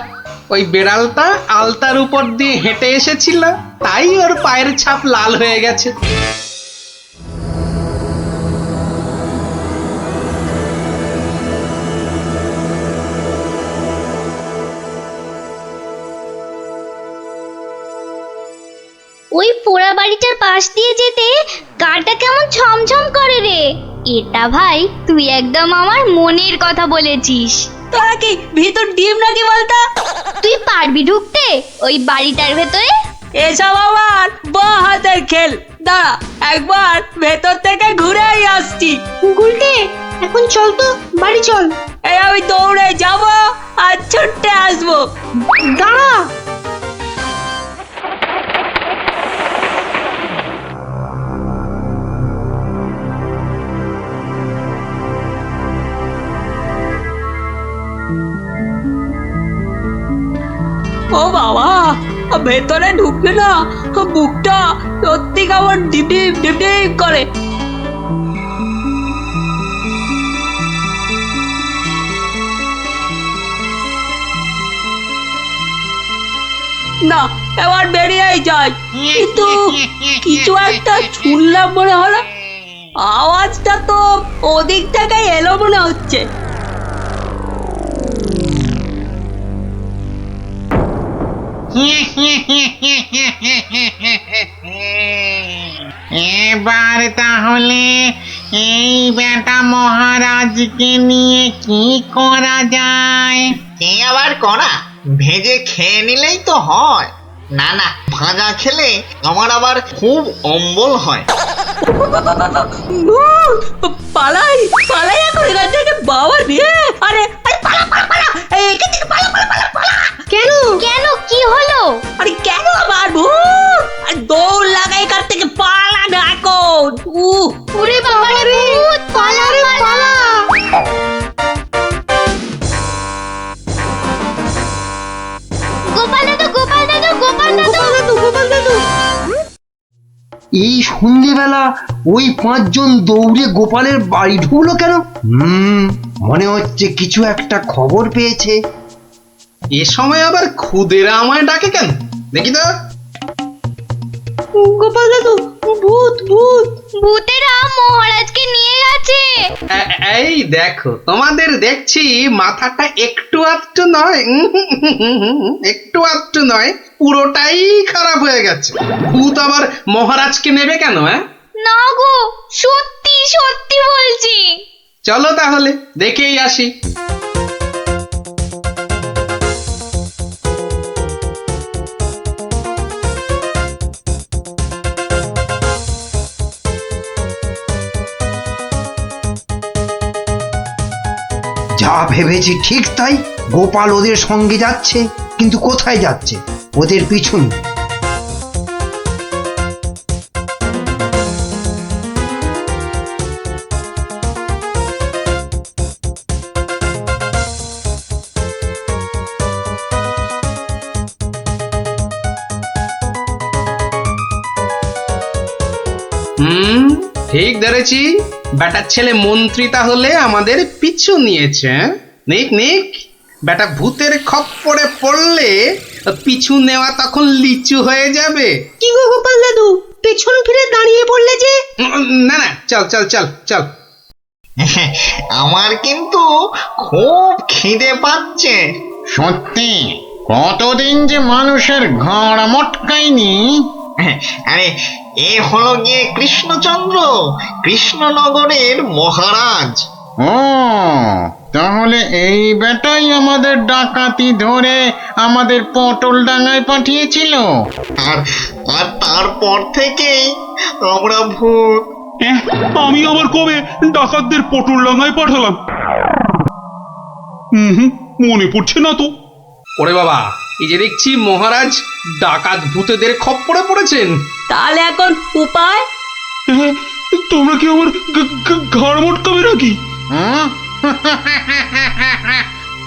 ওই বেড়ালটা আলতার উপর দিয়ে হেঁটে এসেছিল, তাই ওর পায়ের ছাপ লাল হয়ে গেছে। ওই পোড়া বাড়িটার পাশ দিয়ে যেতে গাটা কেমন ছমছম করে রে। এটা ভাই তুই একদম আমার মনের কথা বলেছিস। তোরা কি ভিতর ডিম নাকি বলতো? তুই পারবি ঢুকতে ওই বাড়িটার ভেতরে? এসব আমার বাঁ হাতের খেল, দাঁড়া একবার ভেতর থেকে ঘুরেই আসছি। গুলটে, এখন চল তো, বাড়ি চল। এই আমি দৌড়ে যাব আর ছুটে আসবো। দাঁড়া। ও বাবা, ভেতরে ঢুকলে না বুকটা সত্যি কেমন ডিপ ডিপ ডিপ ডিপ করে। না, এবার বেরিয়েই যাই। কিন্তু কিছু একটা শুনলাম মনে হলো, আওয়াজটা তো ওদিক থেকে এলো মনে হচ্ছে। এবার তাহলে এই বেটা মহারাজকে নিয়ে কি করা যায়? কি আবার করা, ভেজে খেয়ে নিলেই তো হয়। না না, ভাজা খেলে আমার আবার খুব অম্বল হয়। পালাই পালাই এখন এখান থেকে, বাবা দিয়ে। আরে পালা পালা পালা, এখান থেকে পালা পালা পালা পালা। কেন কেন, কি হলো? আরে কেন আবার ভূত? আর দৌড় লাগাই এখান থেকে, পালা না এখন। ভূত ওরে বাবা রে ভূত, পালা রে পালা। গোপাল দাদু, গোপাল দাদু, গোপাল দাদু, গোপাল দাদু। এই সন্ধ্যেবেলা ওই পাঁচজন দৌড়ে গোপালের বাড়ি ঢুকলো কেন? মনে হচ্ছে কিছু একটা খবর পেয়েছে। এ সময় আবার খুদেরা আমায় ডাকে কেন দেখি তো। গোপাল দাদু, ভূত ভূত, ভূতেরা মহারাজকে নিয়ে গেছে। এই দেখো, তোমাদের দেখছি মাথাটা একটু আধটু নয়, একটু আধটু নয়, পুরোটাই খারাপ হয়ে গেছে। ভূত আবার মহারাজকে নেবে কেন? না গো, সত্যি সত্যি বলছি। চলো তাহলে দেখেই আসি। যা ভেবেছি ঠিক তাই, গোপাল ওদের সঙ্গে যাচ্ছে, কিন্তু কোথায় যাচ্ছে? ওদের পিছন। ঠিক ধরেছি, বেটার ছেলে মন্ত্রী তাহলে আমাদের পিছু নিয়েছে। নিক নিক, বেটা ভূতের খপ্পরে পড়লে পিছু নেওয়া তখন লিচু হয়ে যাবে। কি গো গোপাল দাদু, পেছন ফিরে দাঁড়িয়ে পড়লে যে? না না, চল চল চল চল। আমার কিন্তু খুব খিদে পাচ্ছে। সত্যি কতদিন যে মানুষের ঘাড় মটকায়নি। আরে এ হলো গিয়ে কৃষ্ণচন্দ্র, কৃষ্ণনগরের মহারাজ। ও তাহলে এই বেটাই আমাদের ডাকাতি ধরে আমাদের পটল ডাঙায় পাঠিয়েছিল। আর আর তারপর থেকেই আমরা ভূত। আমি আবার কবে ডাকাতদের পটল ডাঙায় পাঠালাম? মনে পড়ছে না তো। ওরে বাবা, এই যে দেখছি মহারাজ ডাকাত ভূতেদের খপ্পরে পড়েছেন। তাহলে এখন উপায়? তোমরা কি আমার ঘাড় মটকাবে নাকি?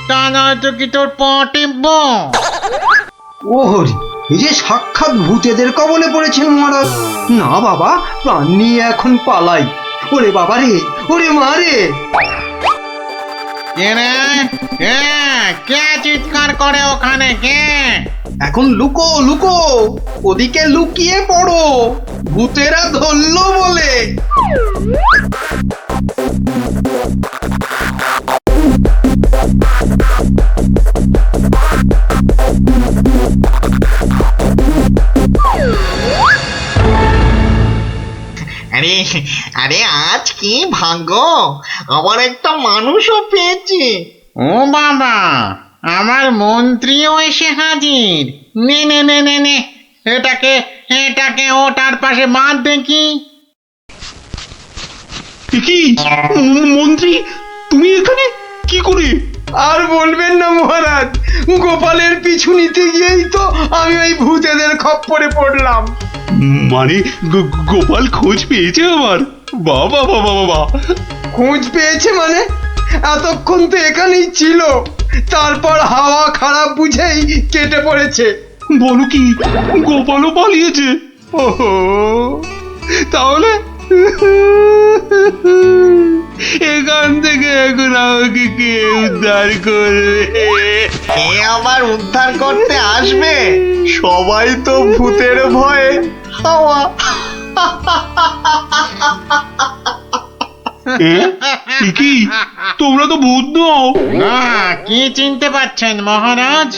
তা নয়তো কি তোর পা টিপবো? ও হরি, এই যে সাক্ষাৎ ভূতেদের কবলে পড়েছেন মহারাজ। না বাবা, প্রাণ নিয়ে এখন পালাই। ওরে বাবা রে, ওরে মা রে। কে চিৎকার করে ওখানে? কে? এখন লুকো লুকো, ওদিকে লুকিয়ে পড়ো, ভূতেরা ধরলো বলে। আরে আরে আজ কি ভাগ্য, আবার একটা মানুষও পেয়েছি। ও বাবা, আমার মন্ত্রীও এসে হাজির। নে নে নে নে নে, এটাকে এটাকে ওটার পাশে বাঁধ দেখি। কি মন্ত্রী, তুমি এখানে কি করে? আর বলবেন না মহারাজ, গোপালের পিছু নিতে গিয়েই তো আমি ওই ভূতেদের খপ্পরে পড়লাম। মানে গোপাল খোঁজ পেয়েছে আমার? বাবা বাবা বাবা, খোঁজ পেয়েছে মানে? এতক্ষণ তো এখানেই ছিল, তারপর হাওয়া খারাপ বুঝেই কেটে পড়েছে। বলো কি, গোপালও পালিয়েছে? ওহো, তাহলে এখান থেকে এখন আমাকে কে উদ্ধার করবে? কে আবার উদ্ধার করতে আসবে? সবাই তো ভূতের ভয়ে হাওয়া। কি তোমরা তো ভূত নও? কি চিনতে পারছেন মহারাজ?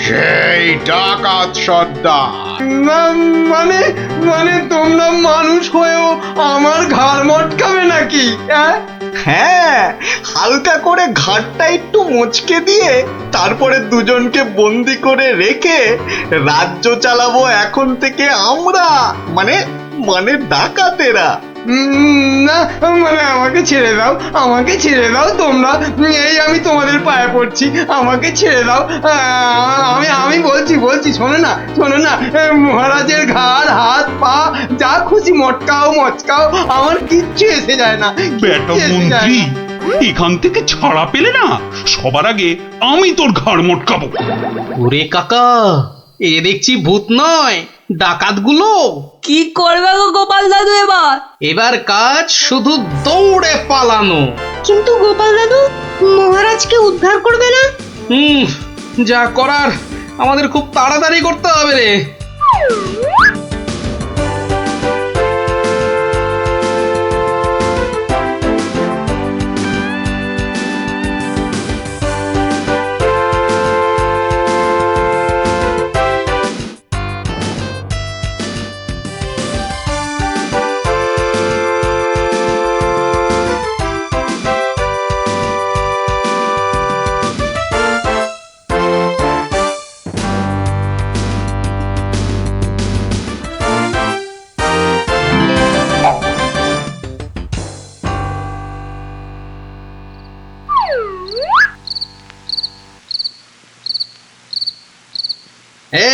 সেই ডাকাত সর্দার। মানে মানে তোমরা মানুষ হয়েও আমার ঘাড় মটকাবে নাকি? হ্যাঁ, হালকা করে ঘাটটা একটু মুচকে দিয়ে তারপরে দুজনকে বন্দি করে রেখে রাজ্য চালাবো এখন থেকে আমরা, মানে মানে ডাকাতেরা। না মানে আমাকে ছেড়ে দাও, আমাকে ছেড়ে দাও তোমরা, এই আমি তোমাদের পায়ে পড়ছি, আমাকে ছেড়ে দাও। আমি বলছি শোনো না, মহারাজের ঘাড় হাত পা যা খুশি মটকাও আমার কিচ্ছু এসে যায় না। বেটা মন্ত্রী, এখান থেকে ছাড়া পেলে না সবার আগে আমি তোর ঘাড় মটকাবো। ওরে কাকা, এ দেখছি ভূত নয়, ডাকাতগুলো। কি করবে গো গোপাল দাদু এবার কাজ শুধু দৌড়ে পালানো। কিন্তু গোপাল দাদু মহারাজকে উদ্ধার করবে না? যা করার আমাদের খুব তাড়াতাড়ি করতে হবে রে।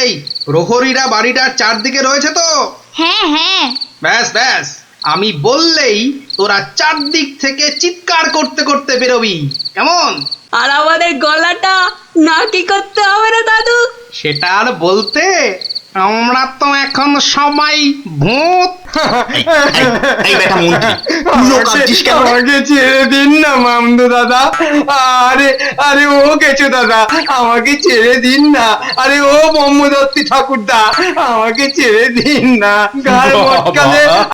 এই প্রহরীরা বাড়িটার চারদিকে রয়েছে তো? হ্যাঁ। ব্যাস আমি বললেই তোরা চারদিক থেকে চিৎকার করতে করতে বেরোবি, কেমন? আর আমাদের গলাটা নাকি করতে হবে না দাদু? সেটা আর বলতে, আমরা তো এখন সবাই ভূত। আমাকে ছেড়ে দিন না মামদু দাদা, আরে ও কেচু দাদা, আমাকে ছেড়ে দিন না, আরে ও ব্রহ্মদত্তি ঠাকুরদা, আমাকে ছেড়ে দিন না, গায়ে মটকালে